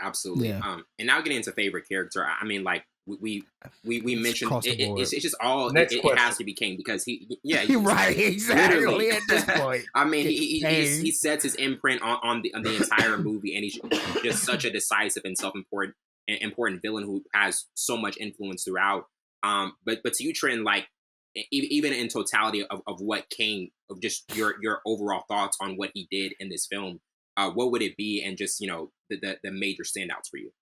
Absolutely. Yeah. And now getting into favorite character. I mean, like we mentioned it's just all it has to be Kang because he's right, exactly at this point. I mean he sets his imprint on the entire movie, and he's just such a decisive and important villain who has so much influence throughout. But to you, Trenton, like even in totality of what Kang, of just your overall thoughts on what he did in this film, what would it be, and just the major standouts for you?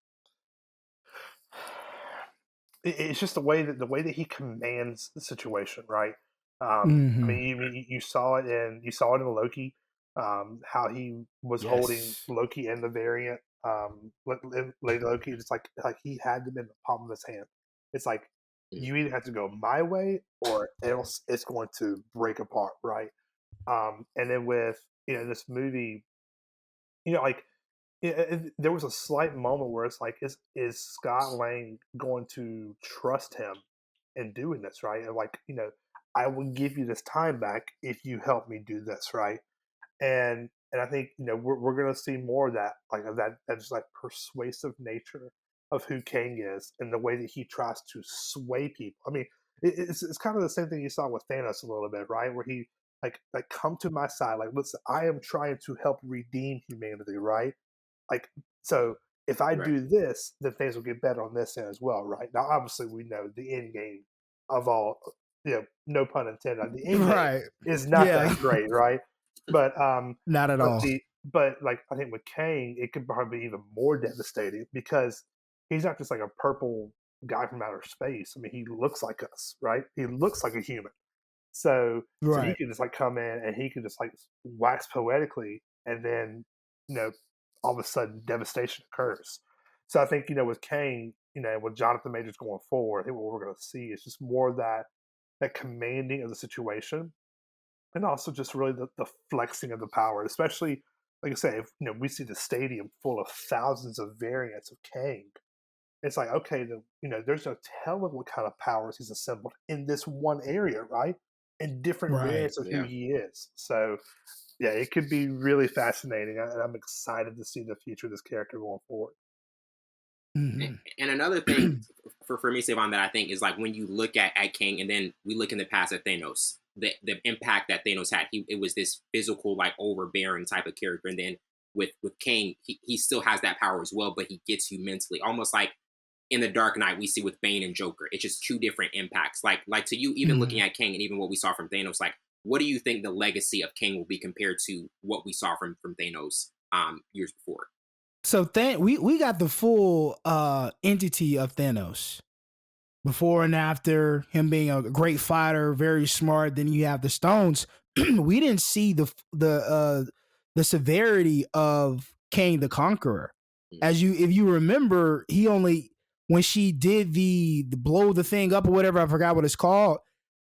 It's just the way that he commands the situation, right? I mean, you saw it in Loki, how he was holding Loki and the variant, Lady Loki. It's like he had them in the palm of his hand. It's like you either have to go my way or else it's going to break apart, right? And then with this movie, like. There was a slight moment where it's like, is Scott Lang going to trust him in doing this, right? And like, I will give you this time back if you help me do this, right? And I think we're gonna see more of that, like of that just like persuasive nature of who Kang is and the way that he tries to sway people. I mean, it's kind of the same thing you saw with Thanos a little bit, right? Where he like come to my side, like listen, I am trying to help redeem humanity, right? Like, so if I do this, then things will get better on this end as well, right? Now, obviously, we know the end game of all, no pun intended, the end game is not that great, right? But not at all. But like, I think with Kang, it could probably be even more devastating because he's not just like a purple guy from outer space. I mean, he looks like us, right? He looks like a human. So he could just like come in and he could just like wax poetically, and then all of a sudden devastation occurs. So I think, with Kang, with Jonathan Majors going forward, I think what we're going to see is just more of that commanding of the situation, and also just really the flexing of the power, especially, like I say, if, we see the stadium full of thousands of variants of Kang. It's like, okay, there's no telling what kind of powers he's assembled in this one area, right? And different variants of who he is. So yeah, it could be really fascinating, and I'm excited to see the future of this character going forward. Mm-hmm. And another thing for me, Savon, that I think is like when you look at Kang, and then we look in the past at Thanos, the impact that Thanos had, it was this physical, like overbearing type of character, and then with Kang, he still has that power as well, but he gets you mentally, almost like in the Dark Knight we see with Bane and Joker. It's just two different impacts. Like to you, even looking at Kang and even what we saw from Thanos, like, what do you think the legacy of Kang will be compared to what we saw from Thanos years before? So we got the full entity of Thanos. before and after him being a great fighter, very smart. Then you have the Stones. We didn't see the severity of Kang the Conqueror. If you remember, he only, when she did the blow the thing up or whatever, I forgot what it's called,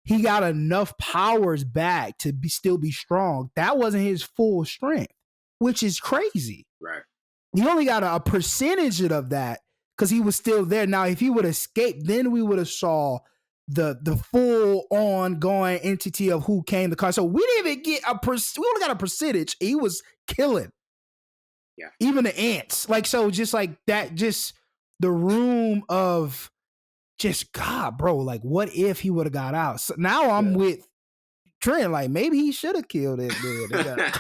he got enough powers back to still be strong. That wasn't his full strength, which is crazy. Right. He only got a percentage of that because he was still there. Now, if he would escape, then we would have saw the full ongoing entity of who came the car. So we didn't even get we only got a percentage. He was killing. Yeah. Even the ants. Like, so just like that, just the room of just God, bro. Like, what if he would have got out? So now I'm with Trent. Like, maybe he should have killed it, man.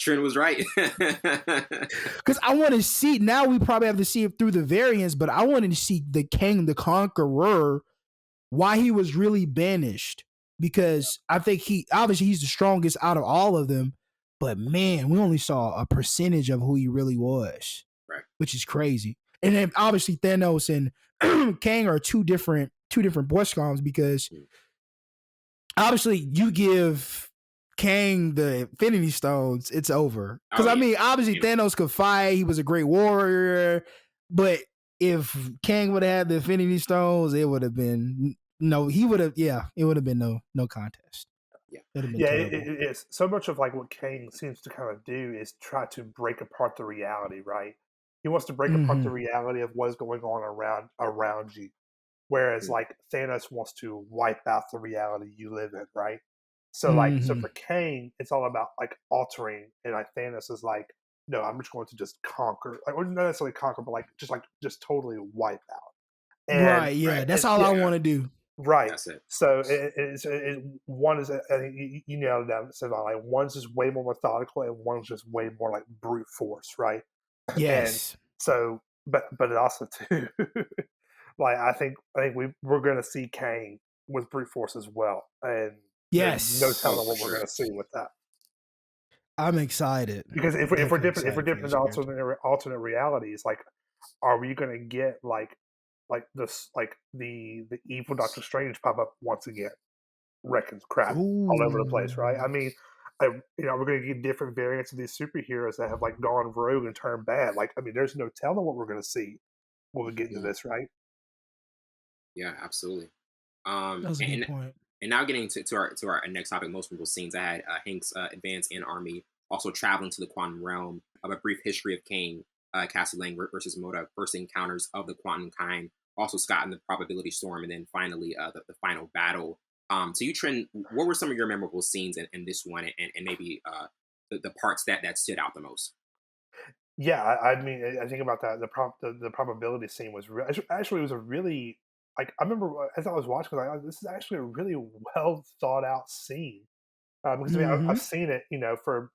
Trent was right. Because I want to see, now we probably have to see it through the variants, but I wanted to see the Kang the Conqueror, why he was really banished. Because I think obviously he's the strongest out of all of them, but man, we only saw a percentage of who he really was. Right. Which is crazy. And then obviously Thanos and Kang are two different Borscoms, because obviously you give Kang the Infinity Stones, it's over. Because I mean, obviously Thanos could fight, he was a great warrior, but if Kang would have had the Infinity Stones, it would have been it would have been no contest. It is. So much of like what Kang seems to kind of do is try to break apart the reality, right? He wants to break apart the reality of what's going on around you. Whereas like Thanos wants to wipe out the reality you live in, right? So like so for Kang, it's all about like altering, and like Thanos is like, no, I'm just going to just conquer. Like, or not necessarily conquer, but just totally wipe out. And, that's all I want to do. Right. That's it. So one is, I think you nailed it down. So like one's just way more methodical, and one's just way more like brute force, right? Yes. And so, but it also too, like I think we're going to see Kang with brute force as well, and yes, no telling what we're going to see with that. I'm excited because if we're different in alternate realities, like, are we going to get like this, like the evil Doctor Strange pop up once again, wrecking crap all over the place, right? I mean, we're going to get different variants of these superheroes that have like gone rogue and turned bad. Like, I mean, there's no telling what we're going to see when we get into this, right? Yeah, absolutely. That's a good point. And now getting to our next topic, most memorable scenes. I had Hank's advance in army, also traveling to the quantum realm, of a brief history of Kang, Cassie Lang versus Moda, first encounters of the quantum kind, also Scott in the probability storm, and then finally the final battle. So you, Trent, what were some of your memorable scenes in this one, and maybe the parts that stood out the most? Yeah, I mean, I think about that. The probability scene was actually, it was a really, like, I remember as I was watching, I was like, this is actually a really well thought out scene. Because I mean, I've seen it, for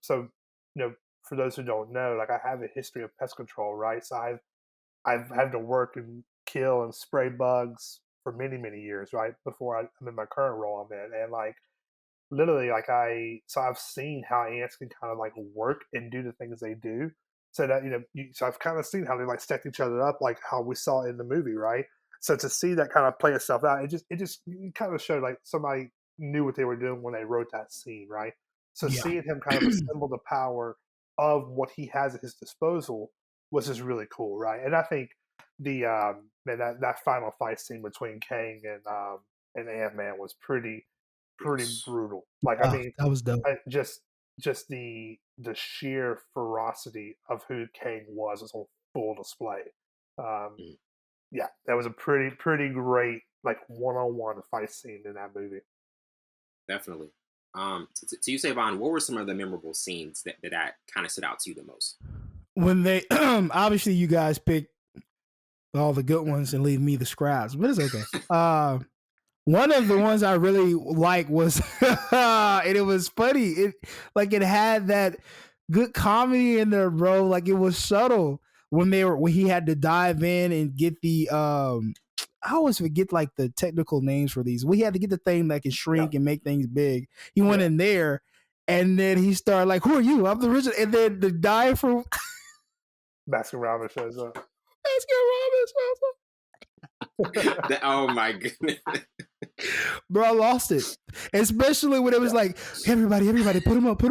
those who don't know, like, I have a history of pest control, right? So I've had to work and kill and spray bugs for many, many years, right? Before I'm in my current role I'm in. And like, literally, like, I've seen how ants can kind of like work and do the things they do. So that, so I've kind of seen how they like stack each other up, like how we saw in the movie, right? So to see that kind of play itself out, it just kind of showed like somebody knew what they were doing when they wrote that scene, right? So seeing him kind of assemble the power of what he has at his disposal was just really cool, right? And I think the that final fight scene between Kang and Ant-Man was pretty brutal. Like, I mean, that was dope. Just the sheer ferocity of who Kang was on full display. Yeah, that was a pretty great like one-on-one fight scene in that movie. Definitely. To you, Savon, what were some of the memorable scenes that kind of stood out to you the most? When they obviously you guys picked all the good ones and leave me the scraps, but it's okay. One of the ones I really like was, and it was funny. It had that good comedy in there, bro. Like, it was subtle when he had to dive in and get the I always forget like the technical names for these. We had to get the thing that can shrink and make things big. He went in there, and then he started like, "Who are you? I'm the original." And then the guy from Baskin Robbins shows up. Baskin Robbins shows up. Oh my goodness. Bro, I lost it. Especially when it was like, everybody, put him up.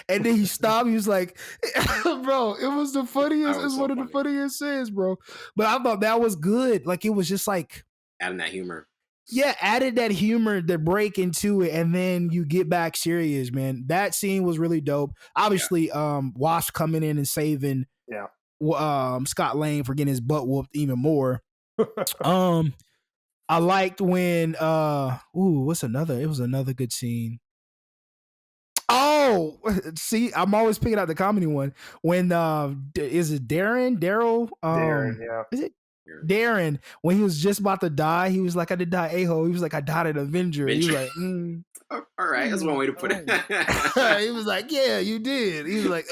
And then he stopped. He was like, bro, it was the funniest. It's one of the funniest scenes, bro. But I thought that was good. Like, it was just like adding that humor. Yeah, added that humor, the break into it, and then you get back serious, man. That scene was really dope. Obviously, Wasp coming in and saving Scott Lang for getting his butt whooped even more. I liked when what's another? It was another good scene. Oh, see, I'm always picking out the comedy one. When is it Daryl? Darren, yeah. Is it Darren? When he was just about to die, he was like, "I did die, a-hole." He was like, "I died an Avenger." He was like, all right, that's one way to put it. He was like, "Yeah, you did." He was like,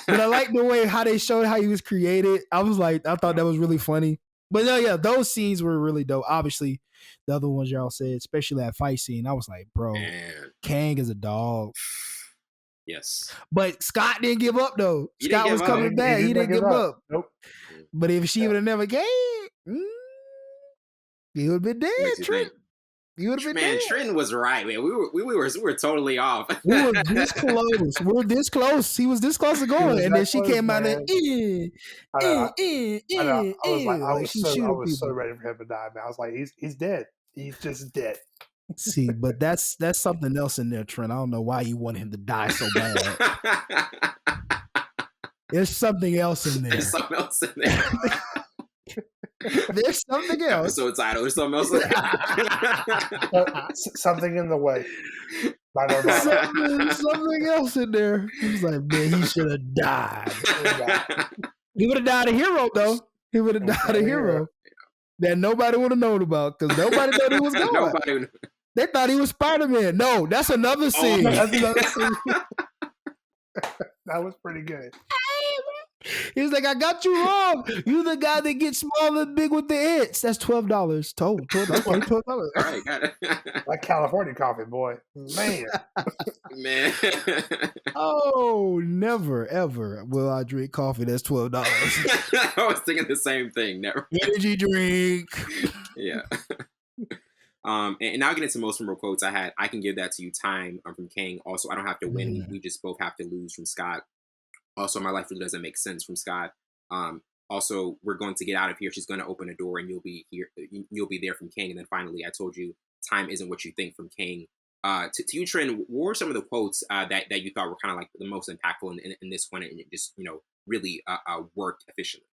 But I like the way how they showed how he was created. I thought that was really funny. But no, yeah, those scenes were really dope. Obviously, the other ones y'all said, especially that fight scene, I was like, bro, Kang is a dog. Yes. But Scott didn't give up, though. Scott was coming back. He didn't give up. Nope. But if she would have never came, he would have been dead, Trent. You would have been dead. Trenton was right, man. We were totally off. We were this close. We were this close. He was this close to going, and then she came out and I was so ready for him to die, man. I was like, he's dead. He's just dead. See, but that's something else in there, Trent. I don't know why you want him to die so bad. There's something else in there. There's something else in there. There's something else. So title. There's something else in there. Something in the way. Something else in there. He was like, man, he should have died. He would have died a hero, though. He would have died a hero that nobody would have known about because nobody thought he was going. They thought he was Spider-Man. No, that's another scene. That's another scene. That was pretty good. He was like, I got you wrong. You the guy that gets small and big with the ants. That's $12. $12. All right, got it. Like California coffee, boy. Man. Oh, never, ever will I drink coffee that's $12. I was thinking the same thing. Never. Energy drink. Yeah. And now I'll get into most from quotes I had. I can give that to you. Time from Kang. Also, I don't have to win. We just both have to lose from Scott. Also, my life really doesn't make sense from Scott. Also, we're going to get out of here. She's going to open a door and you'll be here. You'll be there from Kang. And then finally, I told you, time isn't what you think from Kang. To you, Trent, what were some of the quotes that you thought were kind of like the most impactful in this one and it just, really worked efficiently?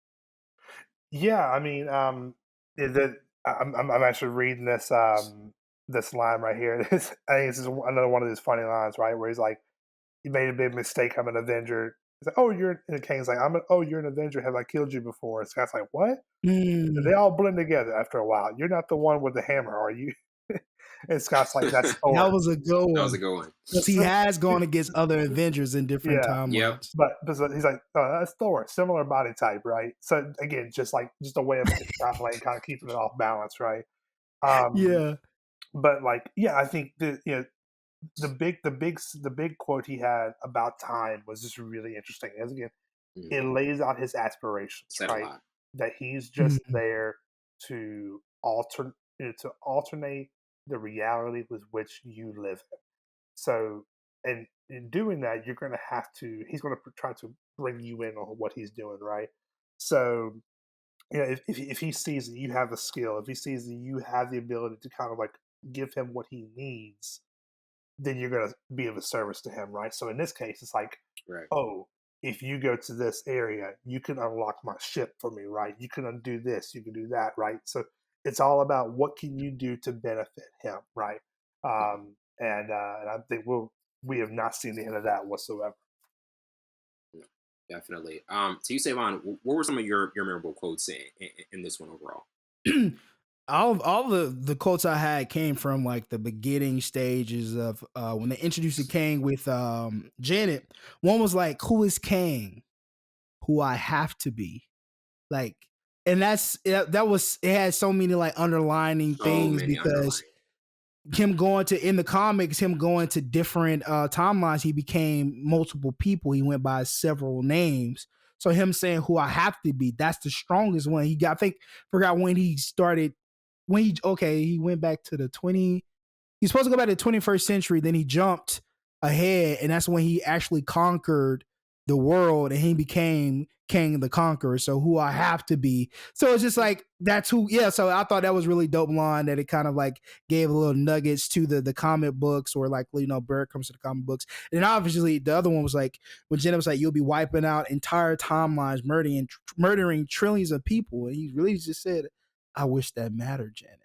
Yeah, I mean, I'm actually reading this this line right here. I think this is another one of these funny lines, right? Where he's like, "You made a big mistake. I'm an Avenger." He's like, "Oh, and Kang's like, you're an Avenger. Have I killed you before?" And Scott's like, "What?" And they all blend together after a while. "You're not the one with the hammer, are you?" And Scott's like, "That's Thor." That was a good one. That was a good one. Because he has gone against other Avengers in different timelines. Yep. But he's like, "Oh, that's Thor. Similar body type, right?" So again, just a way of extrapolating, kind of keeping it off balance, right? Yeah. But I think the big quote he had about time was just really interesting. As again, it lays out his aspirations, right? That he's just there to alternate the reality with which you live in. So, and in doing that, he's going to try to bring you in on what he's doing, right? So, if he sees that you have a skill, if he sees that you have the ability to kind of give him what he needs, then you're going to be of a service to him, right? So in this case, it's like, oh, if you go to this area, you can unlock my ship for me, right? You can undo this, you can do that, right? So it's all about what can you do to benefit him, right? And I think we have not seen the end of that whatsoever. Definitely. To you, Savon, what were some of your memorable quotes in this one overall? All the quotes I had came from the beginning stages of when they introduced the Kang with Janet. One was like, "Who is Kang? Who I have to be." And it had so many underlining things because him going to in the comics, him going to different timelines, he became multiple people. He went by several names. So him saying who I have to be, that's the strongest one. He got, I think, forgot when he started, he went back to the 20, he's supposed to go back to the 21st century, then he jumped ahead, and that's when he actually conquered the world, and he became Kang the Conqueror. So who I have to be. So it's just like, that's who, yeah. So I thought that was really dope line, that it kind of like gave a little nuggets to the comic books, or like, you know, Barrett comes to the comic books. And obviously the other one was like, when Jenna was like, you'll be wiping out entire timelines, murdering trillions of people. And he really just said, I wish that mattered, Janet.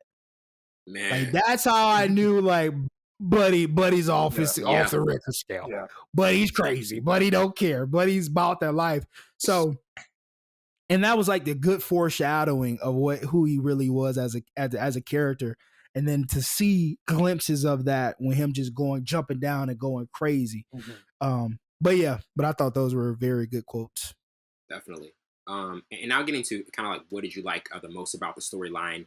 Man. Like, that's how I knew, like, Buddy's off the record scale. Yeah. Buddy's crazy. Buddy don't care. Buddy's about that life. So, and that was like the good foreshadowing of who he really was as a character. And then to see glimpses of that when him just jumping down and going crazy. Mm-hmm. But I thought those were very good quotes. Definitely. And now getting to kind of like, what did you like the most about the storyline?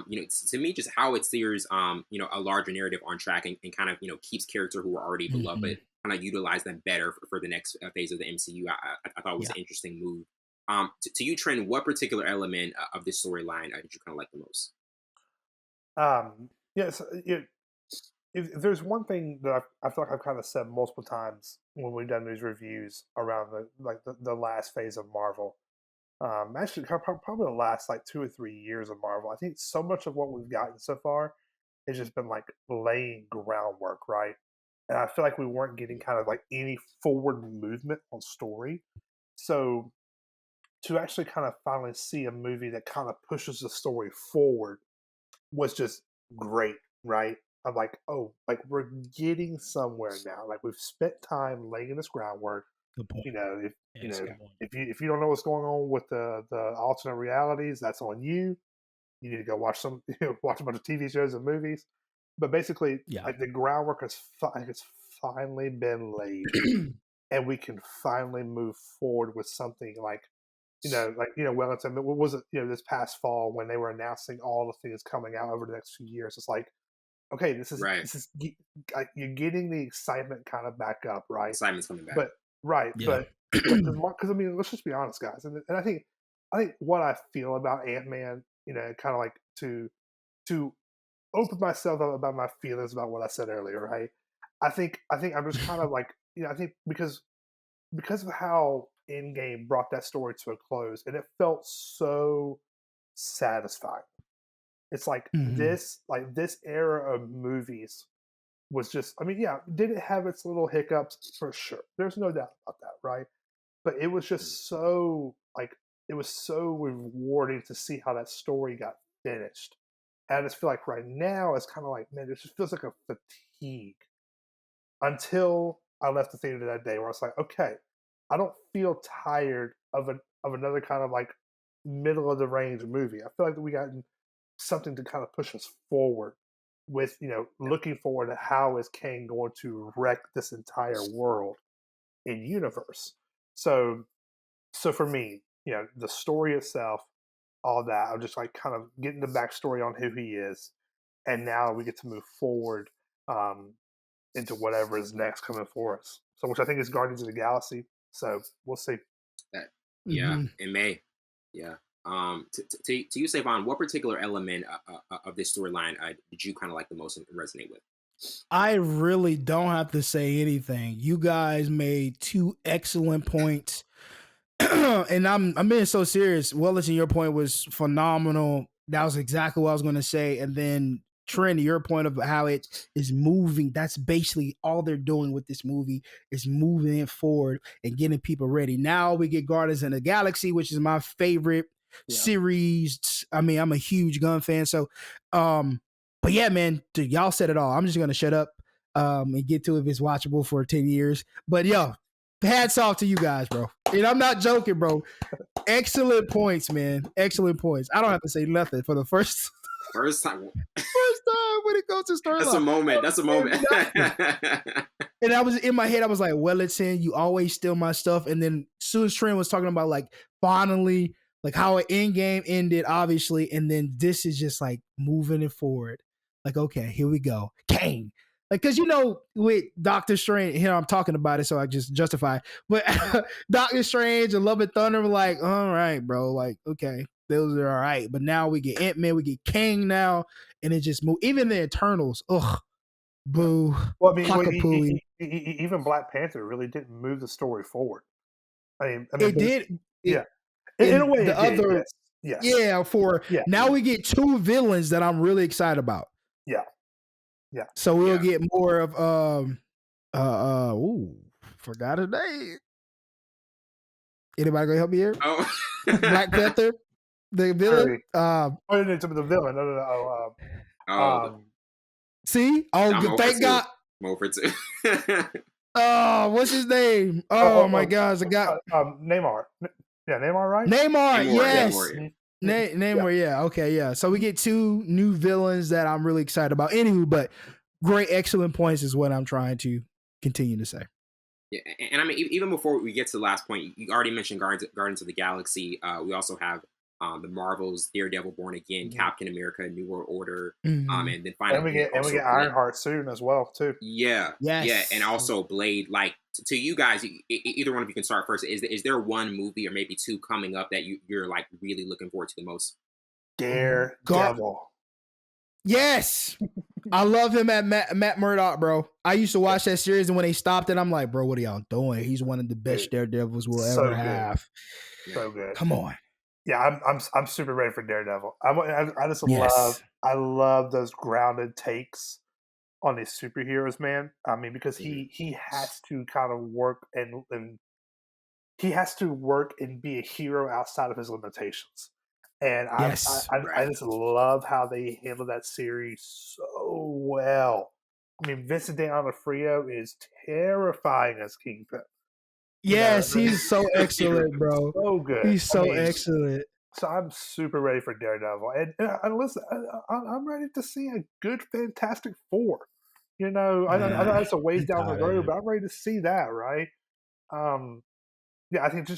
You know, to me, just how it steers, you know, a larger narrative on track, and kind of, you know, keeps characters who are already beloved, kind of utilize them better for the next phase of the MCU. I thought it was an interesting move. To you, Trent, what particular element of this storyline did you kind of like the most? Yes, if there's one thing that I feel like I've kind of said multiple times when we've done these reviews around the last phase of Marvel. Actually, probably the last like 2 or 3 years of Marvel. I think so much of what we've gotten so far has just been like laying groundwork, right? And I feel like we weren't getting kind of like any forward movement on story. So to actually kind of finally see a movie that kind of pushes the story forward was just great, right? I'm like, oh, like we're getting somewhere now. Like we've spent time laying this groundwork. You know, if you don't know what's going on with the alternate realities, that's on you. You need to go watch watch a bunch of TV shows and movies. But basically, like the groundwork has finally been laid, and we can finally move forward with something like Wellington. What was it? This past fall when they were announcing all the things coming out over the next few years. It's like, okay, this is you're getting the excitement kind of back up, right? Excitement's coming back, but. Right, but because I mean, let's just be honest, guys, and I think what I feel about Ant-Man, kind of like to open myself up about my feelings about what I said earlier, right? I think I'm just kind of like, I think because of how Endgame brought that story to a close, and it felt so satisfying. It's like this era of movies was just, I mean, did it have its little hiccups? For sure. There's no doubt about that, right? But it was just so, like, it was so rewarding to see how that story got finished. And I just feel like right now, it's kind of like, man, it just feels like a fatigue. Until I left the theater that day where I was like, okay, I don't feel tired of another kind of like middle of the range movie. I feel like we got something to kind of push us forward. With looking forward to how is Kang going to wreck this entire world in universe. So for me, the story itself, all that, I'm just like kind of getting the backstory on who he is, and now we get to move forward into whatever is next coming for us. So, which I think is Guardians of the Galaxy. So we'll see. In May. Yeah. To you, Savon, what particular element of this storyline did you kind of like the most and resonate with? I really don't have to say anything. You guys made 2 excellent points, and I'm being so serious. Wellington, your point was phenomenal. That was exactly what I was going to say. And then Trent, your point of how it is moving, that's basically all they're doing with this movie, is moving it forward and getting people ready. Now we get Guardians of the Galaxy, which is my favorite series. I mean, I'm a huge gun fan. So, but yeah, man, dude, y'all said it all. I'm just going to shut up and get to it if it's watchable for 10 years. But yo, hats off to you guys, bro. And I'm not joking, bro. Excellent points, man. Excellent points. I don't have to say nothing for the first time when it comes to storyline. That's a moment. And I was in my head, I was like, Wellington, you always steal my stuff. And then as soon as Trent was talking about like finally, like how an Endgame ended, obviously, and then this is just like moving it forward. Like, okay, here we go. Kang. Because with Doctor Strange, here I'm talking about it, so I just justify it. But Doctor Strange and Love and Thunder were like, all right, bro, like, okay, those are all right. But now we get Ant-Man, we get Kang now, and it just moved. Even the Eternals, boo. Well, I mean, even Black Panther really didn't move the story forward. I mean, it did. Yeah, in a way, the other, did, yes. Yeah. Now we get 2 villains that I'm really excited about. Yeah. So we'll get more of forgot his name. Anybody gonna help me here? Oh, Black Panther, the villain. The villain. No. See? Oh, thank God. Over too. Oh, what's his name? Oh my gosh, the guy. Neymar. Yeah, Neymar, right? Neymar, yes. Neymar, yeah. Okay, yeah. So we get 2 new villains that I'm really excited about. Anywho, but great, excellent points is what I'm trying to continue to say. Yeah, and I mean, even before we get to the last point, you already mentioned Guardians of the Galaxy. We also have the Marvels, Daredevil, Born Again, Captain America, New World Order, and then finally we get Ironheart soon as well too. Yeah, and also Blade. Like to you guys, either one of you can start first. Is there one movie or maybe 2 coming up that you're like really looking forward to the most? Daredevil. Yes. I love him at Matt Murdock, bro. I used to watch that series, and when they stopped it, I'm like, bro, what are y'all doing? He's one of the best Daredevils we'll ever have. So good. Come on. Yeah, I'm super ready for Daredevil. I just love those grounded takes on these superheroes, man. I mean, because he has to kind of work and he has to work and be a hero outside of his limitations. And I just love how they handle that series so well. I mean, Vincent D'Onofrio is terrifying as Kingpin. Yes, he's so excellent, bro. So good. He's so excellent. So I'm super ready for Daredevil, and listen, I'm ready to see a good Fantastic Four. I know it's a ways down the road, but I'm ready to see that. Right? I think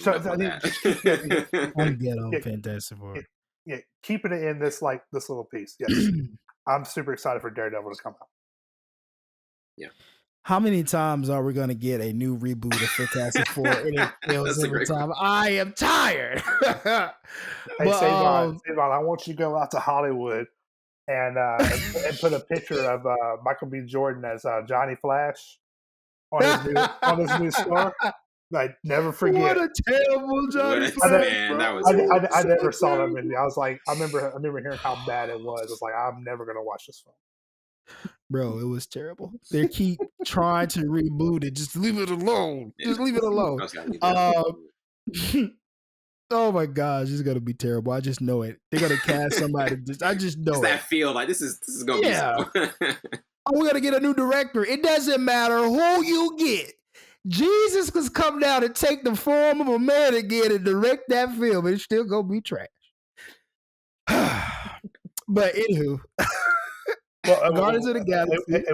I'm get on Fantastic Four. Yeah, keeping it in this little piece. Yes, I'm super excited for Daredevil to come out. Yeah. How many times are we going to get a new reboot of Fantastic Four? And it feels every time. I am tired. Hey, Savon, I want you to go out to Hollywood and put a picture of Michael B. Jordan as Johnny Flash on his new star. Like, never forget. What a terrible Johnny Flash, man! That was. I never saw that movie. I was like, I remember hearing how bad it was. I was like, I'm never gonna watch this film. Bro, it was terrible. They keep trying to reboot it. Just leave it alone. Just leave it alone. Oh my gosh, it's gonna be terrible. I just know it. They're gonna cast somebody. I just know it. That feel like this is gonna be. So. We're gonna get a new director. It doesn't matter who you get. Jesus could come down and take the form of a man again and direct that film. It's still gonna be trash. But anywho. Guardians of the Galaxy.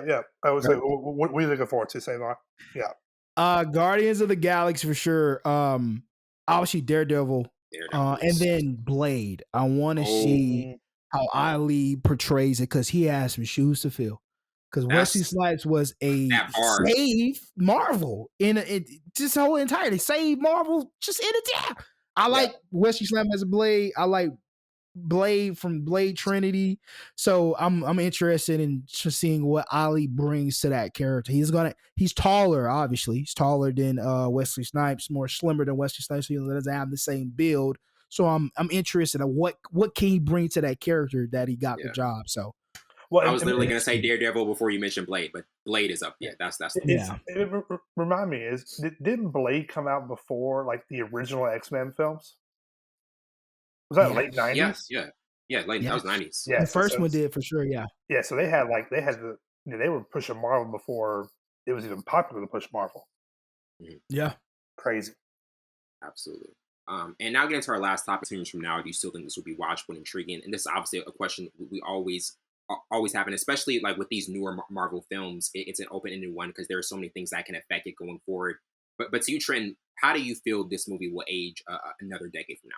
Yeah. I would say, what are you looking forward to, Savon? Yeah. Guardians of the Galaxy for sure. Obviously Daredevil. And then Blade. I want to see how Ali portrays it because he has some shoes to fill. Because Wesley Snipes was a save Marvel in just whole entirety. Save Marvel just in it. Yeah. I like Wesley Snipes as a Blade. I like Blade from Blade Trinity. So I'm interested in just seeing what Ali brings to that character. He's taller, obviously. He's taller than Wesley Snipes, more slimmer than Wesley Snipes. He doesn't have the same build. So I'm interested in what can he bring to that character that he got the job. So I was literally going to say Daredevil before you mentioned Blade, but Blade is up. Yeah, that's remind me, didn't Blade come out before like the original X-Men films? Was that late 90s? Yeah, late. That was 90s. Yeah, the first one did for sure. Yeah. Yeah, so they were pushing Marvel before it was even popular to push Marvel. Mm-hmm. Yeah, crazy. Absolutely. And now get into our last topic. 2 years from now, do you still think this will be watchable and intriguing? And this is obviously a question we always happen, especially like with these newer Marvel films. It's an open-ended one because there are so many things that can affect it going forward. But to you, Trenton, how do you feel this movie will age another decade from now?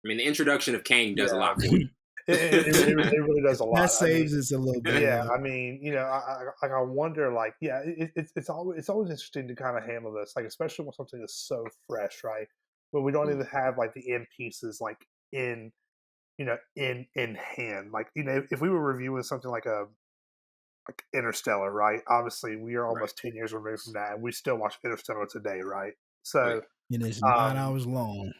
I mean, the introduction of Kang does a lot for you. it really does a lot. That saves us a little bit. Yeah, I mean, I wonder, like, yeah, it's always interesting to kind of handle this, like, especially when something is so fresh, right? When we don't even have like the end pieces like in in hand, like if we were reviewing something like Interstellar, right? Obviously, we are almost 10 years removed from that, and we still watch Interstellar today, right? So, and it's 9 hours long.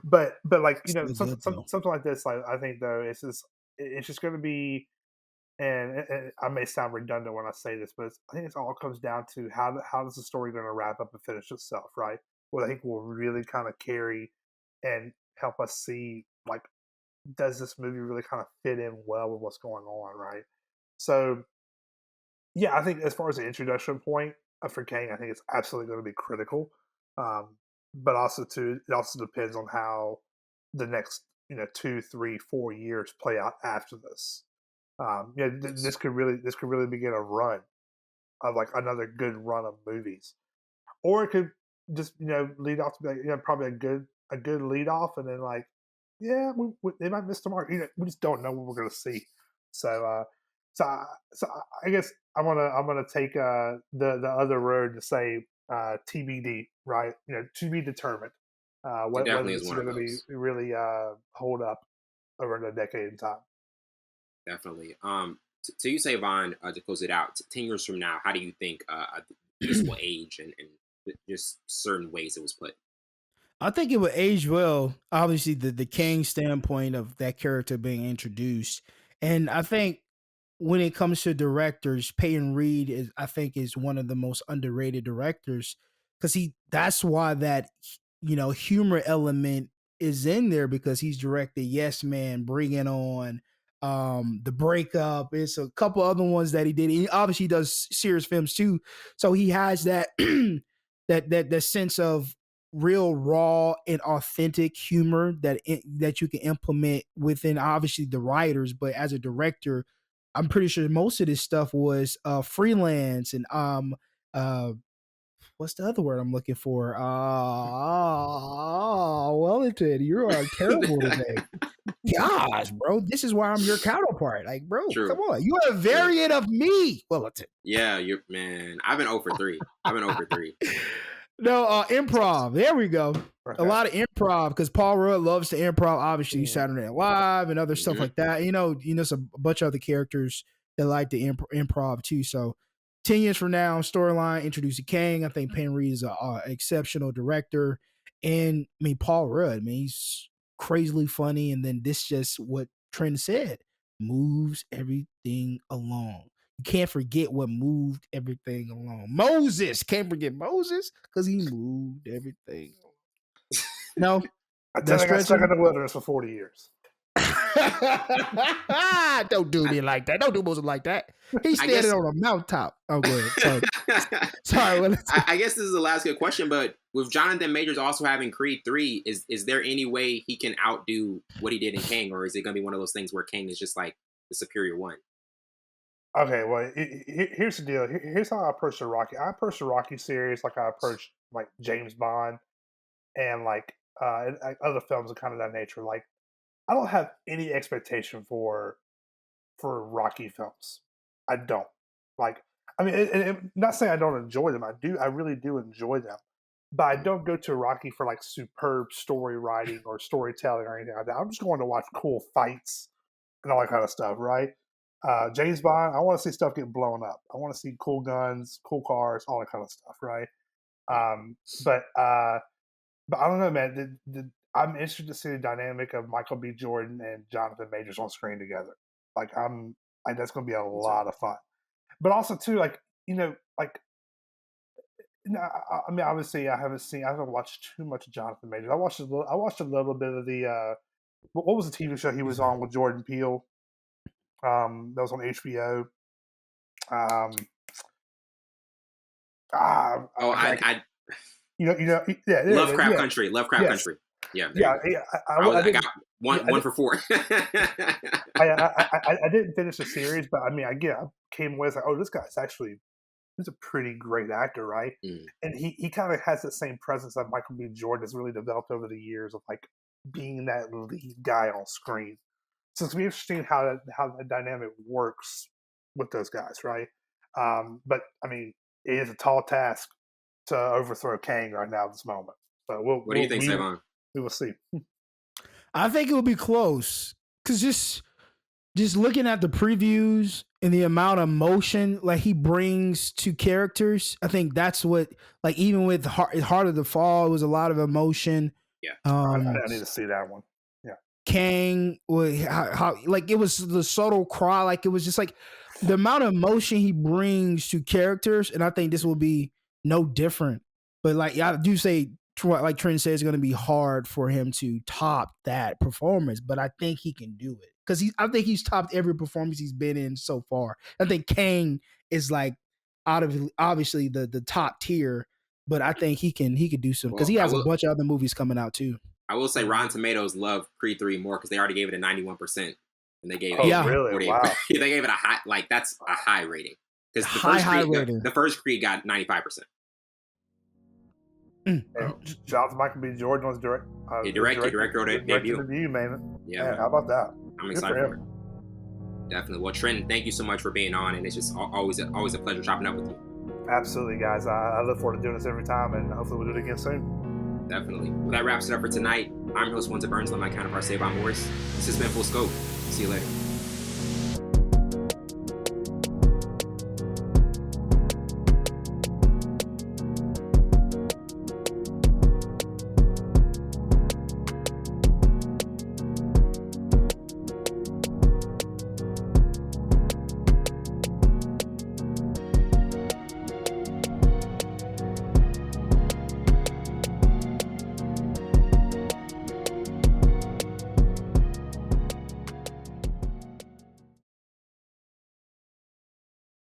but like something like this, like I think though it's just going to be, and I may sound redundant when I say this, but I think it all comes down to how does the story going to wrap up and finish itself, right? What I think will really kind of carry and help us see, like, does this movie really kind of fit in well with what's going on, right? So, yeah, I think as far as the introduction point for Kang, I think it's absolutely going to be critical. But also, too, it also depends on how the next 2, 3, 4 years play out after this. This could really begin a run of like another good run of movies, or it could just lead off to be like, probably a good lead off, and then like they might miss the mark. We just don't know what we're gonna see. So I guess I'm gonna take the other road to say TBD, right? To be determined. Whether it's going to be really hold up over the decade in time. Definitely. So you say, Vaughn, to close it out, 10 years from now, how do you think this will age and just certain ways it was put? I think it would age well. Obviously, the Kang standpoint of that character being introduced, and I think when it comes to directors, Peyton Reed is one of the most underrated directors because that's why that humor element is in there, because he's directed Yes Man, Bringing On, The Breakup. It's a couple other ones that he did. He obviously does serious films too, so he has that that sense of real raw and authentic humor that you can implement within obviously the writers, but as a director, I'm pretty sure most of this stuff was freelance and what's the other word I'm looking for? Wellington, you are terrible today. Gosh, bro, this is why I'm your counterpart. Like, bro, True. come on, you are a variant of me, Wellington. Yeah, man. I've been 0 for 3. No, improv. There we go. Okay. A lot of improv because Paul Rudd loves to improv. Obviously, Saturday Night Live and other stuff like that. Some a bunch of other characters that like to improv too. So, 10 years from now, storyline introducing Kang. I think Peyton Reed is an exceptional director, and I mean Paul Rudd. Man, he's crazily funny. And then this just what Trent said, moves everything along. You can't forget what moved everything along. Moses. Can't forget Moses because he moved everything along. No. I got stuck in the wilderness for 40 years. Don't do me like that. Don't do Moses like that. He's standing on a mountaintop. Oh, go ahead. Sorry. I guess this is the last good question, but with Jonathan Majors also having Creed 3, is there any way he can outdo what he did in Kang, or is it going to be one of those things where Kang is just like the superior one? Okay, well, here's the deal. Here's how I approach the Rocky. I approach the Rocky series like I approach like James Bond and like other films of kind of that nature. Like, I don't have any expectation for Rocky films. I don't. Like, I mean, and not saying I don't enjoy them. I do. I really do enjoy them. But I don't go to Rocky for like superb story writing or storytelling or anything like that. I'm just going to watch cool fights and all that kind of stuff, right? James Bond, I want to see stuff get blown up. I want to see cool guns, cool cars, all that kind of stuff, right? But I don't know, man. I'm interested to see the dynamic of Michael B. Jordan and Jonathan Majors on screen together. Like, that's going to be a lot of fun. But also too, I mean, obviously, I haven't watched too much of Jonathan Majors. I watched a little bit of the what was the TV show he was on with Jordan Peele? That was on HBO. Lovecraft Country. Yeah. I got one for 4. I didn't finish the series, but I mean, I came away like, oh, he's a pretty great actor, right? And he kind of has the same presence that Michael B. Jordan has really developed over the years of like being that lead guy on screen. So it's gonna be interesting how the dynamic works with those guys, right? But I mean, it is a tall task to overthrow Kang right now at this moment. So what do you think, Savon? We will see. I think it will be close because just looking at the previews and the amount of emotion like he brings to characters, I think that's what, like, even with Harder to Fall, it was a lot of emotion. Yeah, I need to see that one. Yeah, Kang, how like it was the subtle cry, like it was just like the amount of emotion he brings to characters, and I think this will be no different. But like I do say, like Trent says, it's going to be hard for him to top that performance, but I think he can do it because I think he's topped every performance he's been in so far. I think Kang is like out of obviously the top tier, but I think he could do some because he has a bunch of other movies coming out too. I will say Rotten Tomatoes love Creed 3 more because they already gave it a 91%, and they gave it really? Wow. They gave it a high, like that's a high rating because the first Creed got 95%. Jonathan Michael B. Jordan was director debut, man. Yeah, man, how about that? I'm excited for it. Definitely. Well, Trenton, thank you so much for being on, and it's just always a pleasure chopping up with you. Absolutely, guys. I look forward to doing this every time, and hopefully we'll do it again soon. Definitely. Well, that wraps it up for tonight. I'm your host, Winter Burns, and my counterpart, Savon Morris. This has been Full Scope. See you later.